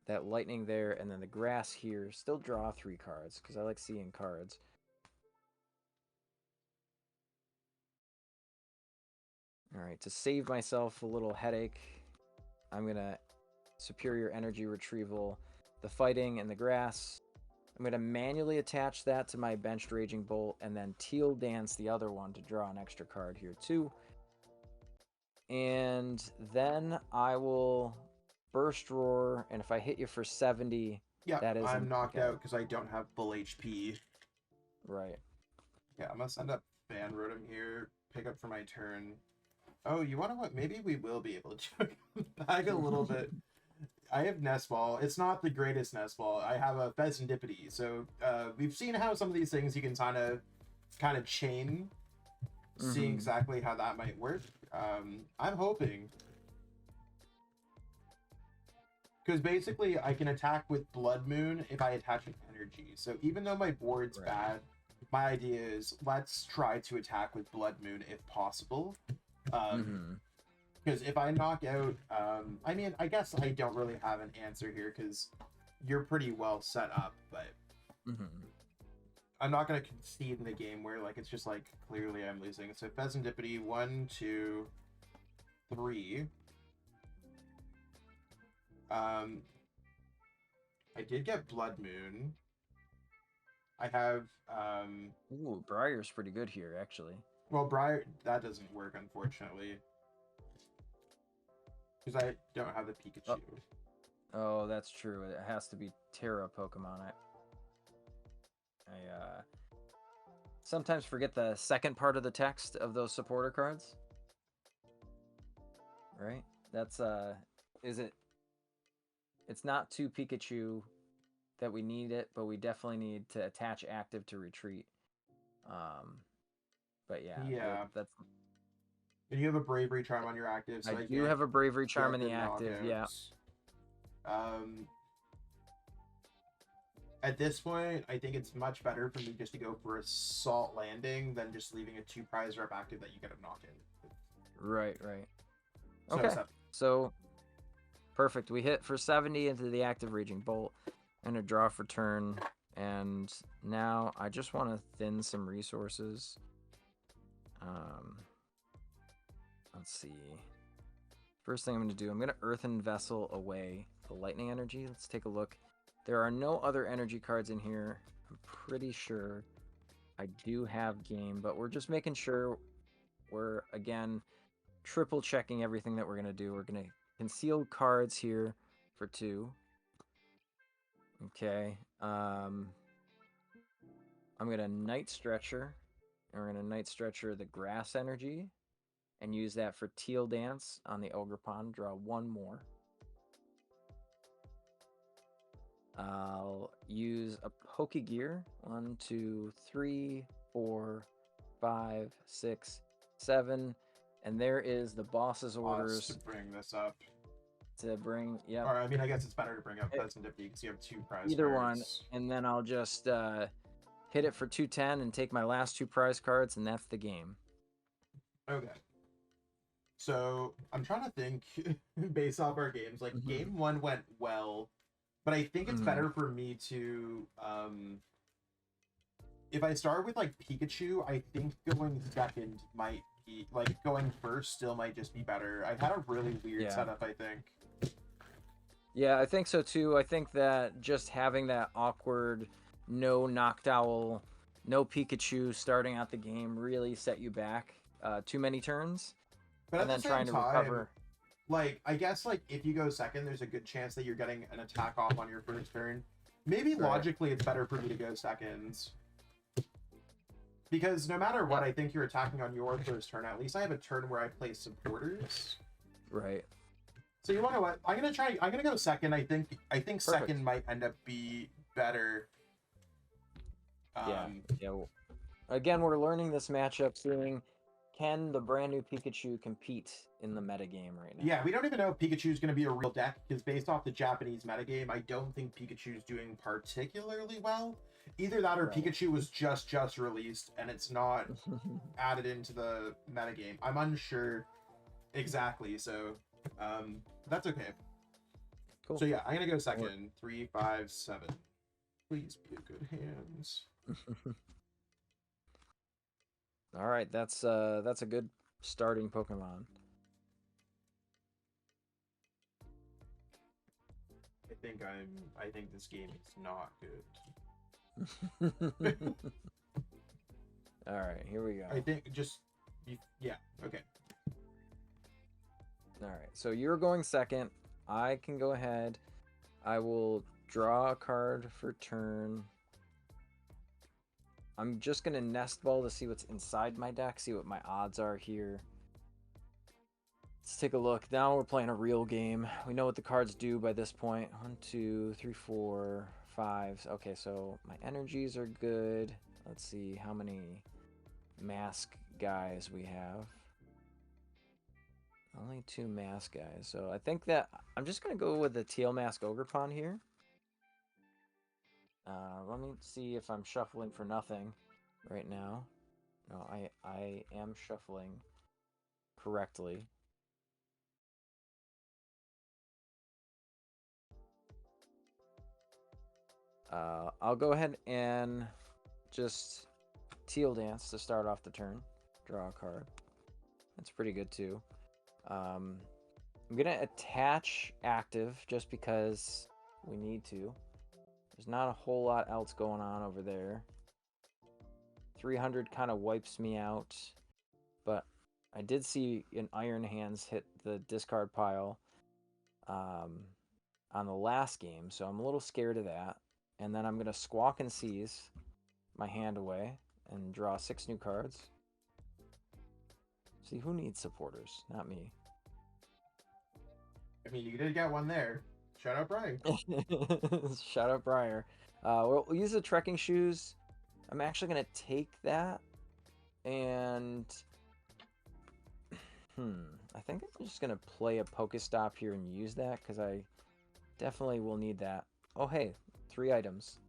that lightning there, and then the grass here. Still draw 3 cards, because I like seeing cards. Alright, to save myself a little headache, I'm going to Superior Energy Retrieval the fighting and the grass. I'm going to manually attach that to my benched Raging Bolt, and then Teal Dance the other one to draw an extra card here too. And then I will... Burst Roar, and if I hit you for 70, yeah, that is... I'm knocked out because I don't have full HP. Right. Yeah, I'm going to send up Van Rotom here, pick up for my turn. Oh, you want to what? Maybe we will be able to come back a little bit. I have Nest Ball. It's not the greatest Nest Ball. I have a Pheasantipity. So we've seen how some of these things you can kind of chain, seeing exactly how that might work. I'm hoping... Because basically, I can attack with Blood Moon if I attach an energy. So even though my board's bad, my idea is let's try to attack with Blood Moon if possible. Because if I knock out, I mean, I guess I don't really have an answer here because you're pretty well set up, but Mm-hmm. I'm not gonna concede in the game where like it's just like clearly I'm losing. So Pheasantipity, 1, 2, 3. I did get Blood Moon. I have Ooh, Briar's pretty good here, actually. well, Briar, that doesn't work unfortunately because I don't have the Pikachu. Oh, that's true. It has to be Terra Pokemon. I sometimes forget the second part of the text of those supporter cards. Right? That's is it? It's not to Pikachu that we need it, but we definitely need to attach active to retreat. But yeah, Yeah. that's. And you have a Bravery Charm on your active, so I do have a Bravery Charm in the active. Yeah. At this point, I think it's much better for me just to go for a Salt Landing than just leaving a 2 prize rep active that you get a knock in. Right, right. So Okay. 7. So perfect. We hit for 70 into the active Raging Bolt and a draw for turn. And now I just want to thin some resources. Let's see. First thing I'm going to do, I'm going to Earthen Vessel away the lightning energy. Let's take a look. There are no other energy cards in here. I'm pretty sure I do have game, but we're just making sure we're, again, triple checking everything that we're going to do. We're going to conceal cards here for 2. Okay. I'm going to Night Stretcher. And we're going to Night Stretcher the grass energy and use that for Teal Dance on the Ogre Pond. Draw 1 more. I'll use a Pokegear. 1, 2, 3, 4, 5, 6, 7. And there is the boss's orders. To bring this up. To bring, yeah. Or, I mean, I guess it's better to bring up Pheasantipity because you have 2 prize Either cards. one. And then I'll just hit it for 210 and take my last 2 prize cards, and that's the game. Okay. So I'm trying to think based off our games. Like game 1 went well, but I think it's better for me to if I start with like Pikachu, I think going second might be like going first still might just be better. I had a really weird setup, I think. Yeah, I think so too. I think that just having that awkward no Noctowl, no Pikachu starting out the game really set you back too many turns. But and then trying to recover. Like, I guess, like, if you go second, there's a good chance that you're getting an attack off on your first turn. Maybe logically it's better for me to go seconds. Because no matter what, I think you're attacking on your first turn. At least I have a turn where I play supporters. Right. So you know what? I'm gonna go second. I think Perfect. Second might end up be better. Yeah. Well, again, we're learning this matchup, seeing can the brand new Pikachu compete in the metagame right now? Yeah, we don't even know if Pikachu is going to be a real deck, because based off the Japanese metagame, I don't think Pikachu's doing particularly well. Either that or Pikachu was just released, and it's not added into the metagame. I'm unsure exactly, so that's okay. Cool. So yeah, I'm going to go second. 3, 5, 7. Please be a good hands. All right, that's a good starting Pokemon. I think this game is not good. All right, here we go. I think yeah, okay. All right, so you're going second. I can go ahead. I will draw a card for turn. I'm just going to nest ball to see what's inside my deck, see what my odds are here. Let's take a look. Now we're playing a real game. We know what the cards do by this point. 1, 2, 3, 4, 5. Okay, so my energies are good. Let's see how many mask guys we have. Only 2 mask guys. So I think that I'm just going to go with the Teal Mask Ogrepon here. Let me see if I'm shuffling for nothing right now. No, I am shuffling correctly. I'll go ahead and just Teal Dance to start off the turn. Draw a card. That's pretty good too. I'm gonna attach active just because we need to. There's not a whole lot else going on over there. 300 kind of wipes me out, but I did see an Iron Hands hit the discard pile on the last game, so I'm a little scared of that. And then I'm gonna Squawk and Seize my hand away and draw 6 new cards. See, who needs supporters? Not me. I mean, you did get one there. Shout out Brian. Shout out Briar. We'll use the trekking shoes. I'm actually gonna take that, and I think I'm just gonna play a Pokestop here and use that because I definitely will need that. Oh hey, 3 items.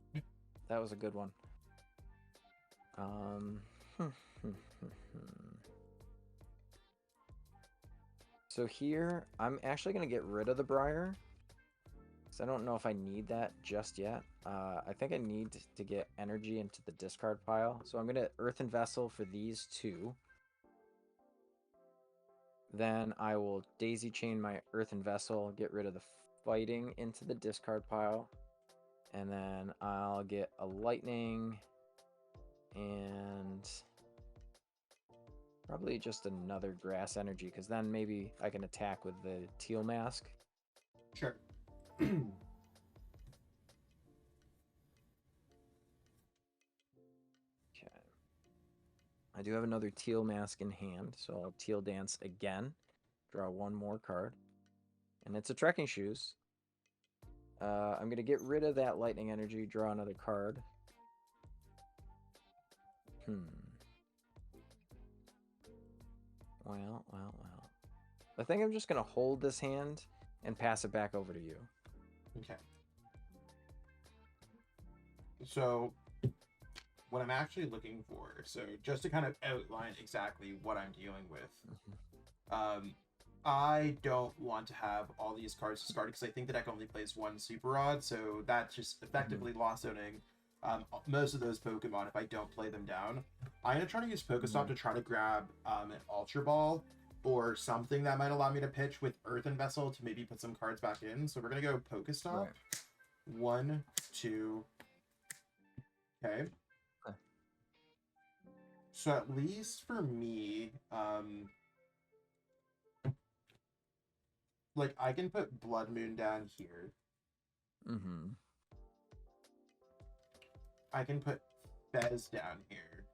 That was a good one. So here, I'm actually gonna get rid of the Briar. I don't know if I need that just yet. I think I need to get energy into the discard pile. So I'm going to Earthen Vessel for these 2. Then I will Daisy Chain my Earthen Vessel, get rid of the fighting into the discard pile. And then I'll get a Lightning and probably just another Grass Energy, because then maybe I can attack with the Teal Mask. Sure. Okay. I do have another Teal Mask in hand, so I'll Teal Dance again. Draw 1 more card. And it's a Trekking Shoes. I'm going to get rid of that Lightning Energy, draw another card. Well. I think I'm just going to hold this hand and pass it back over to you. Okay. So, what I'm actually looking for, so just to kind of outline exactly what I'm dealing with, I don't want to have all these cards discarded because I think the deck only plays 1 Super Rod, so that's just effectively lost owning most of those Pokemon if I don't play them down. I'm going to try to use Pokestop to try to grab an Ultra Ball or something that might allow me to pitch with Earthen Vessel to maybe put some cards back in. So we're going to go Pokestop. Right. 1, 2. Okay. So at least for me, like I can put Blood Moon down here. I can put Fez down here.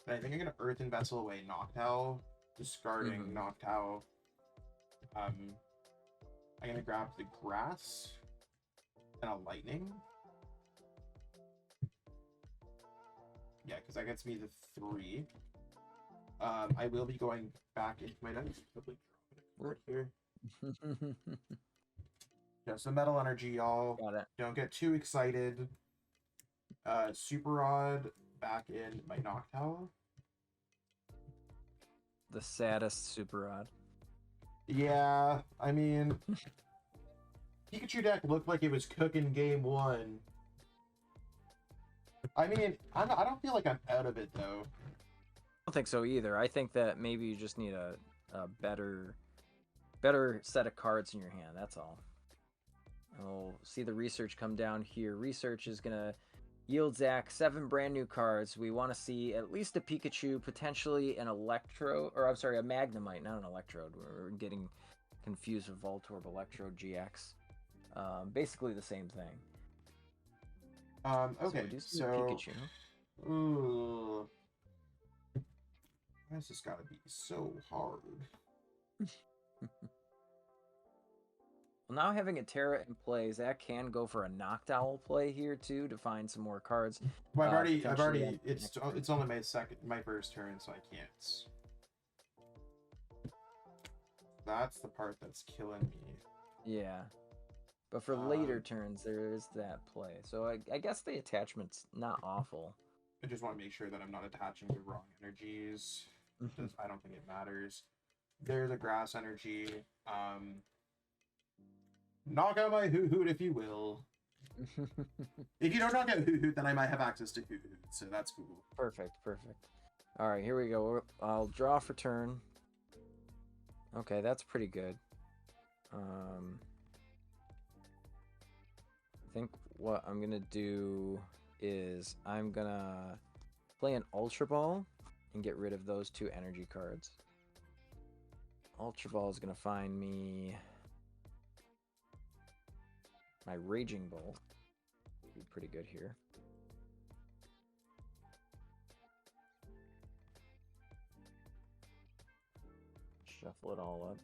But I think I'm gonna Earthen Vessel away Noctowl, discarding Noctowl. I'm gonna grab the Grass and a Lightning. Yeah, because that gets me the 3. I will be going back into my deck. Right here. Just a Metal Energy, y'all. Got it. Don't get too excited. Super Rod back in my Noctowl. The saddest Super Rod. Yeah, I mean, Pikachu deck looked like it was cooking game 1. I mean, I don't feel like I'm out of it though. I don't think so either. I think that maybe you just need a better set of cards in your hand. That's all. And we'll see the research come down here. Research is gonna yield Zach 7 brand new cards. We want to see at least a Pikachu, potentially an Electro, or I'm sorry, a Magnemite, not an Electrode. We're getting confused with Voltorb Electrode GX. Basically the same thing. Okay, so Pikachu. Ooh. Why has this gotta be so hard? Well, now having a Terra in play, Zach can go for a Noctowl play here too to find some more cards. Well, I've already. It's only my first turn, so I can't. That's the part that's killing me. Yeah, but for later turns, there is that play. So I guess the attachment's not awful. I just want to make sure that I'm not attaching the wrong energies. Because I don't think it matters. There's a Grass Energy. Knock out my Hoothoot if you will. If you don't knock out Hoothoot, then I might have access to Hoothoot, so that's cool. Perfect, perfect. All right, here we go. I'll draw for turn. Okay, that's pretty good. I think what I'm gonna do is I'm gonna play an Ultra Ball and get rid of those 2 energy cards. Ultra Ball is gonna find me my Raging Bolt. Be pretty good here. Shuffle it all up.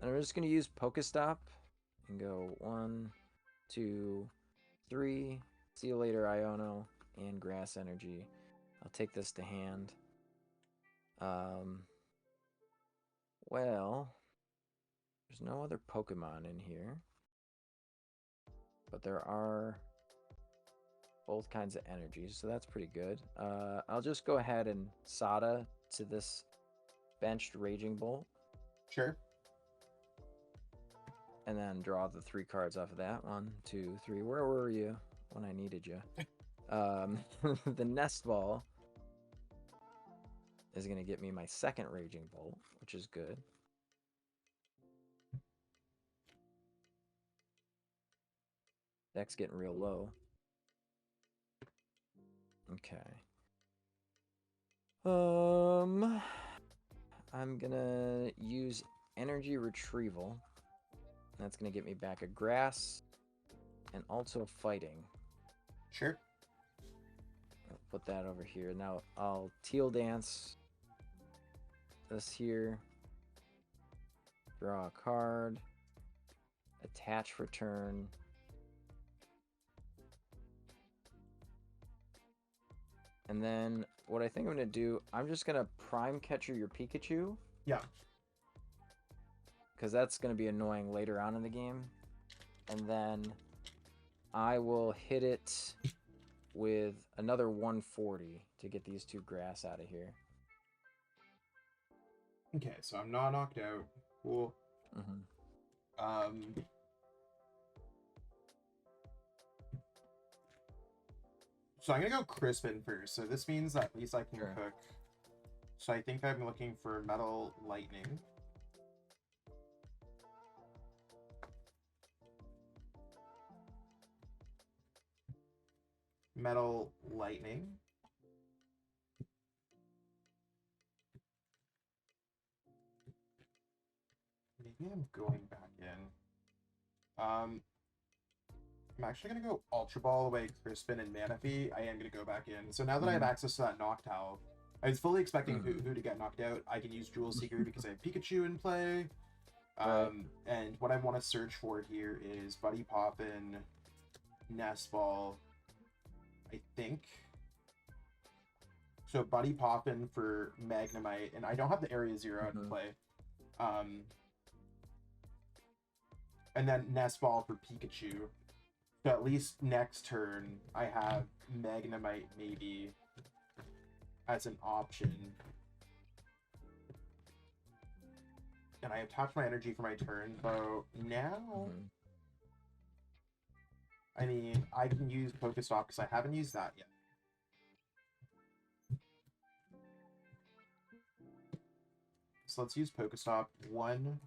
And I'm just going to use Pokestop and go 1, 2, 3. See you later, Iono, and Grass Energy. I'll take this to hand. Well, there's no other Pokemon in here, but there are both kinds of energies, so that's pretty good. I'll just go ahead and Sada to this benched Raging Bolt. Sure. And then draw the 3 cards off of that. 1, 2, 3. Where were you when I needed you? The Nest Ball is going to get me my second Raging Bolt, which is good. Deck's getting real low. Okay. I'm gonna use Energy Retrieval. That's gonna get me back a Grass and also Fighting. Sure. I'll put that over here. Now I'll Teal Dance this here. Draw a card. Attach for turn. And then what I think I'm going to do, I'm just going to Prime Catcher your Pikachu. Yeah. Because that's going to be annoying later on in the game. And then I will hit it with another 140 to get these 2 grass out of here. Okay, so I'm not knocked out. Cool. So I'm gonna go Crispin first. So this means that at least I can cook. So I think I'm looking for Metal Lightning. Metal Lightning. Maybe I'm going back in. I'm actually going to go Ultra Ball away Crispin and Manaphy. I am going to go back in. So now that I have access to that Noctowl, I was fully expecting Hoothoot to get knocked out. I can use Jewel Seeker because I have Pikachu in play. And what I want to search for here is Buddy Poppin, Nest Ball, I think. So Buddy Poppin for Magnemite, and I don't have the Area Zero in play. And then Nest Ball for Pikachu. So at least next turn, I have Magnemite maybe as an option. And I attach my energy for my turn. So now, I mean, I can use Pokestop because I haven't used that yet. So let's use Pokestop. 1,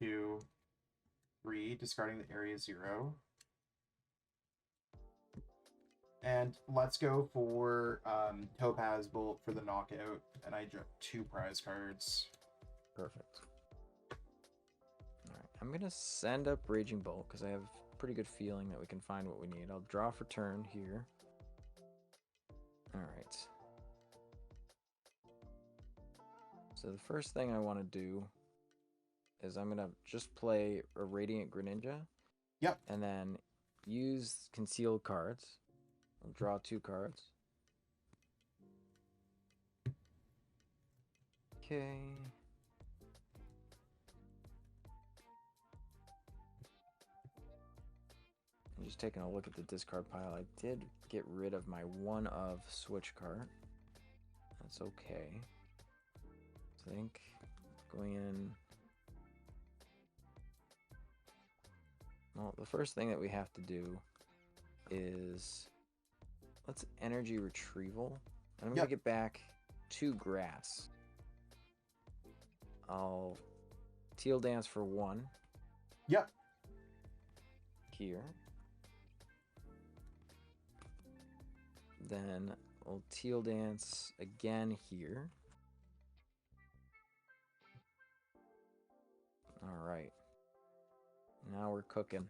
2, 3, discarding the Area Zero. And let's go for Topaz Bolt for the knockout, and I draw 2 prize cards. Perfect. Alright, I'm going to send up Raging Bolt because I have a pretty good feeling that we can find what we need. I'll draw for turn here. Alright. So the first thing I want to do is I'm going to just play a Radiant Greninja. Yep. And then use concealed cards. I'll draw 2 cards. Okay. I'm just taking a look at the discard pile. I did get rid of my 1 of switch card. That's okay. So I think going in Well, the first thing that we have to do is let's energy retrieval. And I'm gonna Yep. get back 2 grass. I'll teal dance for 1 Yep. here. Then we'll teal dance again here. All right. Now we're cooking.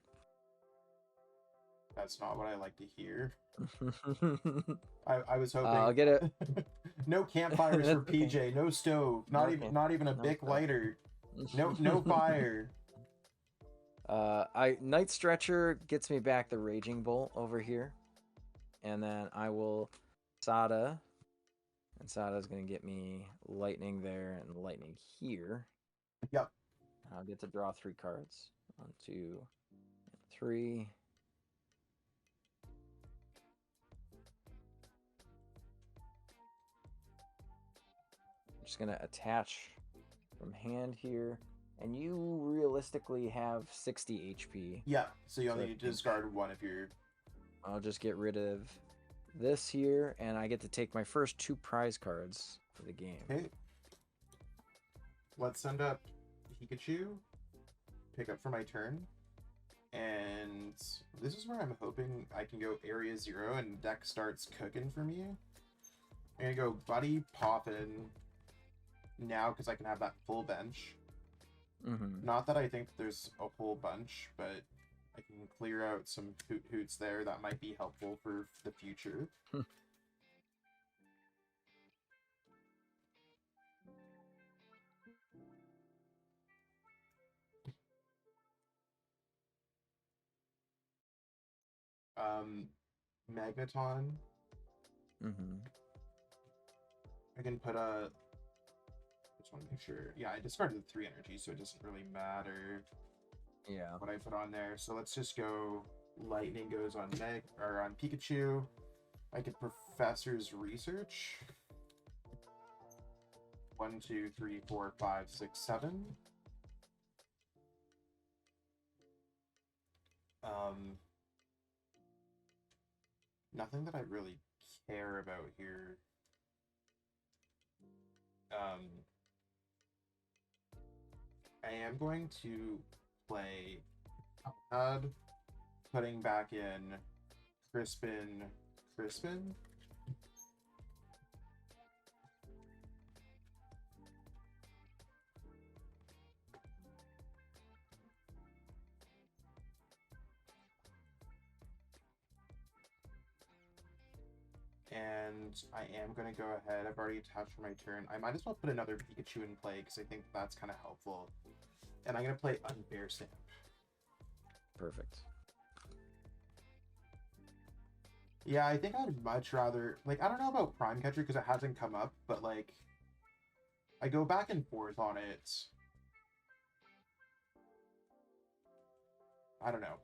That's not what I like to hear. I was hoping. I'll get it. No campfires for PJ. No stove. Not even a Bic lighter. No fire. Night Stretcher gets me back the Raging Bolt over here, and then I will Sada, and Sada's gonna get me Lightning there and Lightning here. Yep. I'll get to draw 3 cards. 1, 2, 3. I'm just gonna attach from hand here, and you realistically have 60 HP. Yeah, so you only need to discard 1 if you're... I'll just get rid of this here, and I get to take my first 2 prize cards for the game. Okay. Let's send up Pikachu. Pick up for my turn. And this is where I'm hoping I can go Area 0 and deck starts cooking for me. I'm gonna go Buddy Poppin now because I can have that full bench. Not that I think there's a whole bunch, but I can clear out some Hoots there that might be helpful for the future. Magneton. I can put a... Just want to make sure. Yeah, I discarded 3 energy, so it doesn't really matter. Yeah. What I put on there. So let's just go. Lightning goes on on Pikachu. I get Professor's Research. 1, 2, 3, 4, 5, 6, 7. Nothing that I really care about here. I am going to play Alpad, putting back in Crispin. And I am going to go ahead. I've already attached for my turn. I might as well put another Pikachu in play because I think that's kind of helpful. And I'm going to play Unfair Stamp. Perfect. Yeah, I think I'd much rather... Like, I don't know about Prime Catcher because it hasn't come up, but, like, I go back and forth on it. I don't know.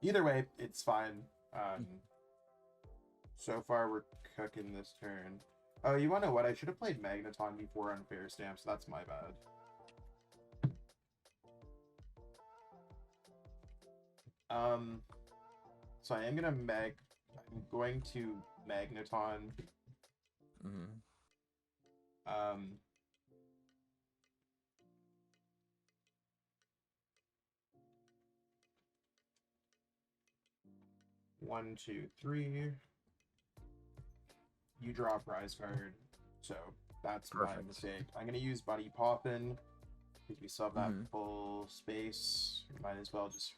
Either way, it's fine. So far, we're cooking this turn. Oh, you want to know what? I should have played Magneton before Unfair Stamp, so that's my bad. So I am I'm going to Magneton. 1, 2, 3. You draw a prize card, so that's my mistake. I'm gonna use Buddy Poppin because we still have that full space. Might as well just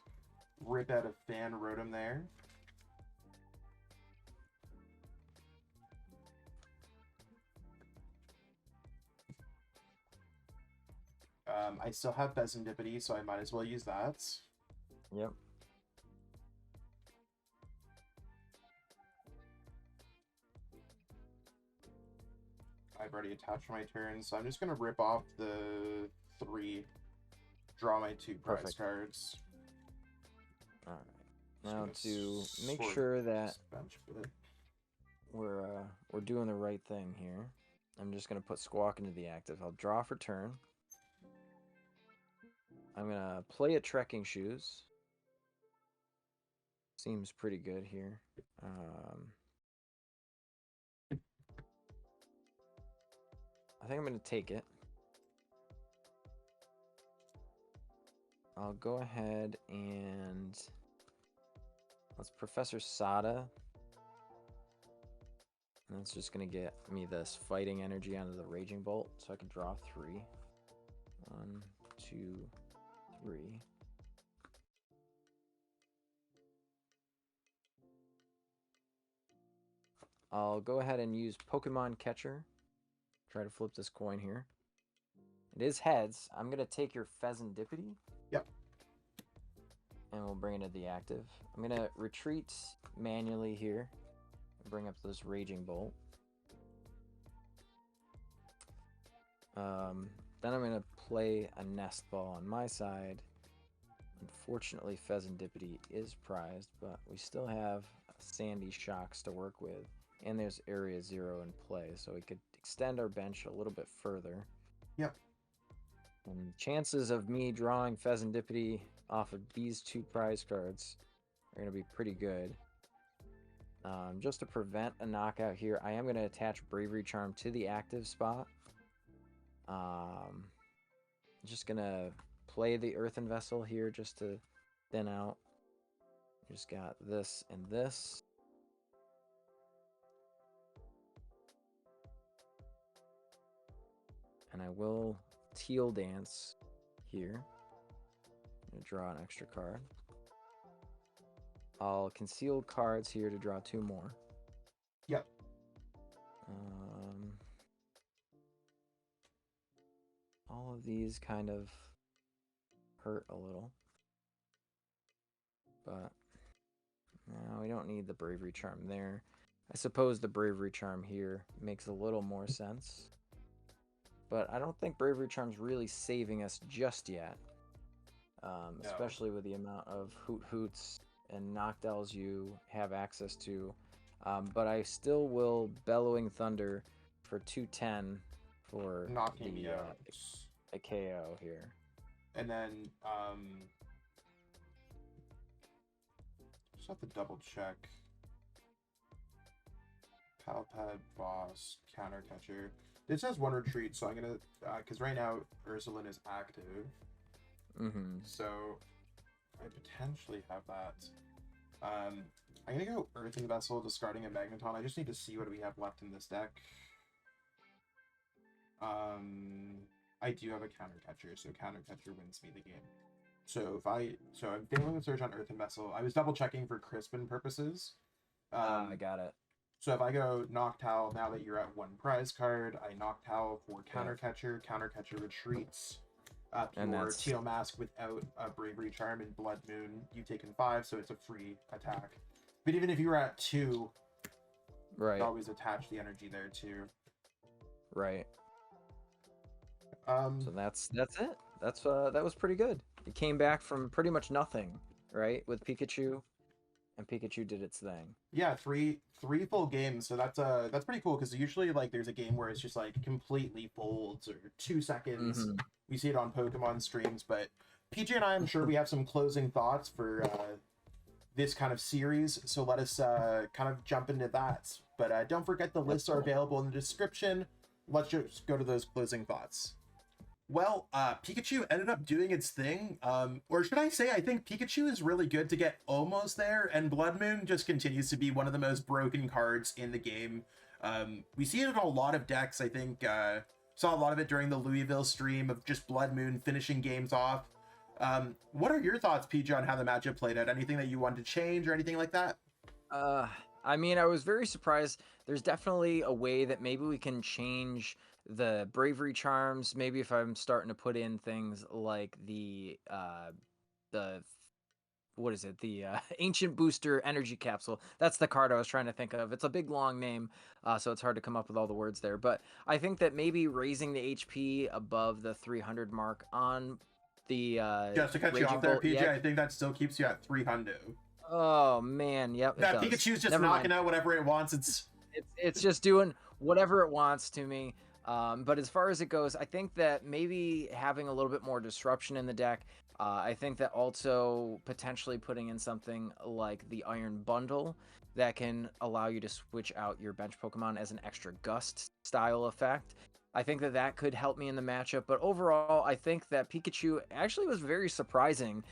rip out a Fan Rotom there. I still have Bezendipity, so I might as well use that. Yep. I've already attached my turn, so I'm just going to rip off the 3, draw my 2 prize cards. Alright. Now to make sure that we're doing the right thing here, I'm just going to put Squawk into the active. I'll draw for turn. I'm going to play a Trekking Shoes. Seems pretty good here. I think I'm going to take it. I'll go ahead and let's Professor Sada. And that's just going to get me this fighting energy onto the Raging Bolt, so I can draw 3. 1, 2, 3. I'll go ahead and use Pokemon Catcher. Try to flip this coin here. It is heads. I'm going to take your Pheasantipity. Yep. And we'll bring it to the active. I'm going to retreat manually here. Bring up this Raging Bolt. Then I'm going to play a Nest Ball on my side. Unfortunately, Pheasantipity is prized, but we still have Sandy Shocks to work with. And there's Area 0 in play, so we could extend our bench a little bit further. Yep. And chances of me drawing Pheasantipity off of these 2 prize cards are going to be pretty good. Just to prevent a knockout here, I am going to attach Bravery Charm to the active spot. Just going to play the Earthen Vessel here just to thin out. Just got this and this. And I will Teal Dance here. I'm going to draw an extra card. I'll conceal cards here to draw 2 more. Yep. All of these kind of hurt a little. But no, we don't need the Bravery Charm there. I suppose the Bravery Charm here makes a little more sense. But I don't think Bravery Charm's really saving us just yet. No. Especially with the amount of Hoothoots and Noctowls you have access to. But I still will Bellowing Thunder for 210 for knocking me out. A KO here. And then just have to double check. Palpad, Boss, Counter Catcher. This has 1 retreat, so I'm gonna because right now Ursulin is active. So I potentially have that. I'm gonna go Earthen Vessel, discarding a Magneton. I just need to see what we have left in this deck. I do have a Counter Catcher, so Counter Catcher wins me the game. So I'm failing the search on Earthen Vessel. I was double checking for Crispin purposes. I got it. So if I go Noctowl, now that you're at 1 prize card, I Noctowl for Counter Catcher. Counter Catcher retreats. Pure Teal Mask without a Bravery Charm and Blood Moon. You've taken 5, so it's a free attack. But even if you were at 2, right, you always attach the energy there too. Right. So that's it. That was pretty good. It came back from pretty much nothing, right, with Pikachu, and Pikachu did its thing. Yeah, three full games. So that's pretty cool, because usually like there's a game where it's just like completely folds or 2 seconds. We see it on Pokemon streams, but PJ and I'm sure we have some closing thoughts for this kind of series. So let us kind of jump into that. But don't forget the lists are available in the description. Let's just go to those closing thoughts. Well, Pikachu ended up doing its thing, or should I say, I think Pikachu is really good to get almost there, and Blood Moon just continues to be one of the most broken cards in the game. We see it in a lot of decks. I think saw a lot of it during the Louisville stream of just Blood Moon finishing games off. What are your thoughts, PJ, on how the matchup played out? Anything that you wanted to change or anything like that? I mean, I was very surprised. There's definitely a way that maybe we can change the Bravery Charms. Maybe if I'm starting to put in things like the what is it? The Ancient Booster Energy Capsule. That's the card I was trying to think of. It's a big long name, so it's hard to come up with all the words there. But I think that maybe raising the HP above the 300 mark on the just to cut you off there, PJ, I think that still keeps you at 300. Oh man, yep. That Pikachu's just knocking out whatever it wants. It's just doing whatever it wants to me. But as far as it goes, I think that maybe having a little bit more disruption in the deck, I think that also potentially putting in something like the Iron Bundle that can allow you to switch out your bench Pokemon as an extra Gust style effect. I think that that could help me in the matchup, but overall, I think that Pikachu actually was very surprising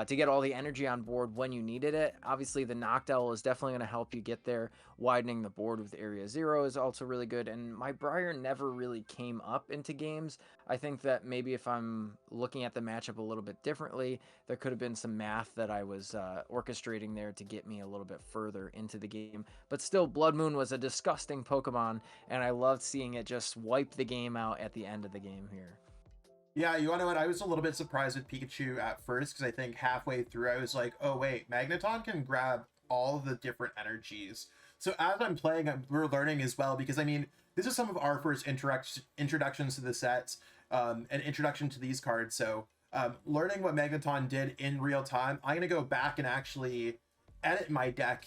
to get all the energy on board when you needed it. Obviously, the Noctowl is definitely going to help you get there. Widening the board with Area Zero is also really good, and my Briar never really came up into games. I think that maybe if I'm looking at the matchup a little bit differently, there could have been some math that I was orchestrating there to get me a little bit further into the game. But still, Blood Moon was a disgusting Pokemon, and I loved seeing it just wipe the game out at the end of the game here. Yeah, you want to know what? I was a little bit surprised with Pikachu at first because I think halfway through I was like, oh wait, Magneton can grab all the different energies. So as I'm playing, we're learning as well, because I mean, this is some of our first introductions to the sets, and introduction to these cards. So learning what Magneton did in real time, I'm going to go back and actually edit my deck,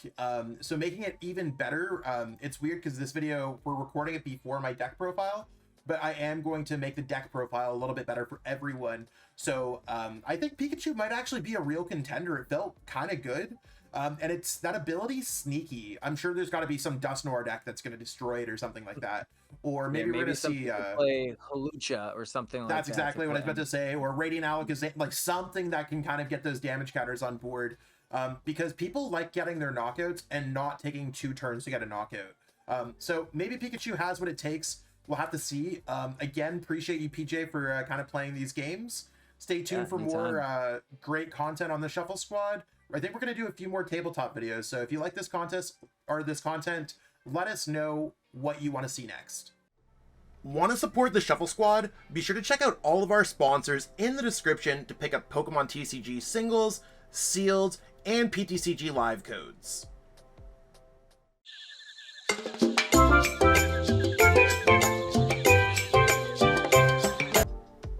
so making it even better. It's weird because this video, we're recording it before my deck profile, but I am going to make the deck profile a little bit better for everyone. So I think Pikachu might actually be a real contender. It felt kind of good. And it's that ability sneaky. I'm sure there's got to be some Dusknoir deck that's going to destroy it or something like that. Or maybe we're going to see play Hawlucha or something like that. That's exactly what I was about to say. Or Radiant Alakazam, like something that can kind of get those damage counters on board. Because people like getting their knockouts and not taking 2 turns to get a knockout. So maybe Pikachu has what it takes. We'll have to see. Again, appreciate you, PJ, for kind of playing these games. Stay tuned for more great content on the Shuffle Squad. I think we're going to do a few more tabletop videos. So if you like this contest or this content, let us know what you want to see next. Want to support the Shuffle Squad? Be sure to check out all of our sponsors in the description to pick up Pokemon TCG singles, sealed, and PTCG live codes.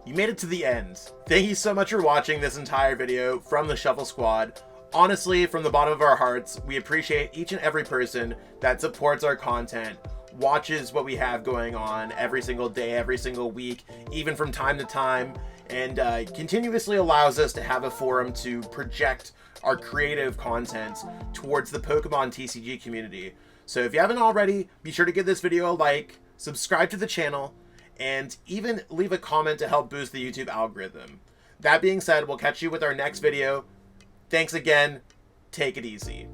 You made it to the end. Thank you so much for watching this entire video from the Shuffle Squad. Honestly, from the bottom of our hearts, we appreciate each and every person that supports our content, watches what we have going on every single day, every single week, even from time to time, and continuously allows us to have a forum to project our creative content towards the Pokemon TCG community. So if you haven't already, be sure to give this video a like, subscribe to the channel, and even leave a comment to help boost the YouTube algorithm. That being said, we'll catch you with our next video. Thanks again. Take it easy.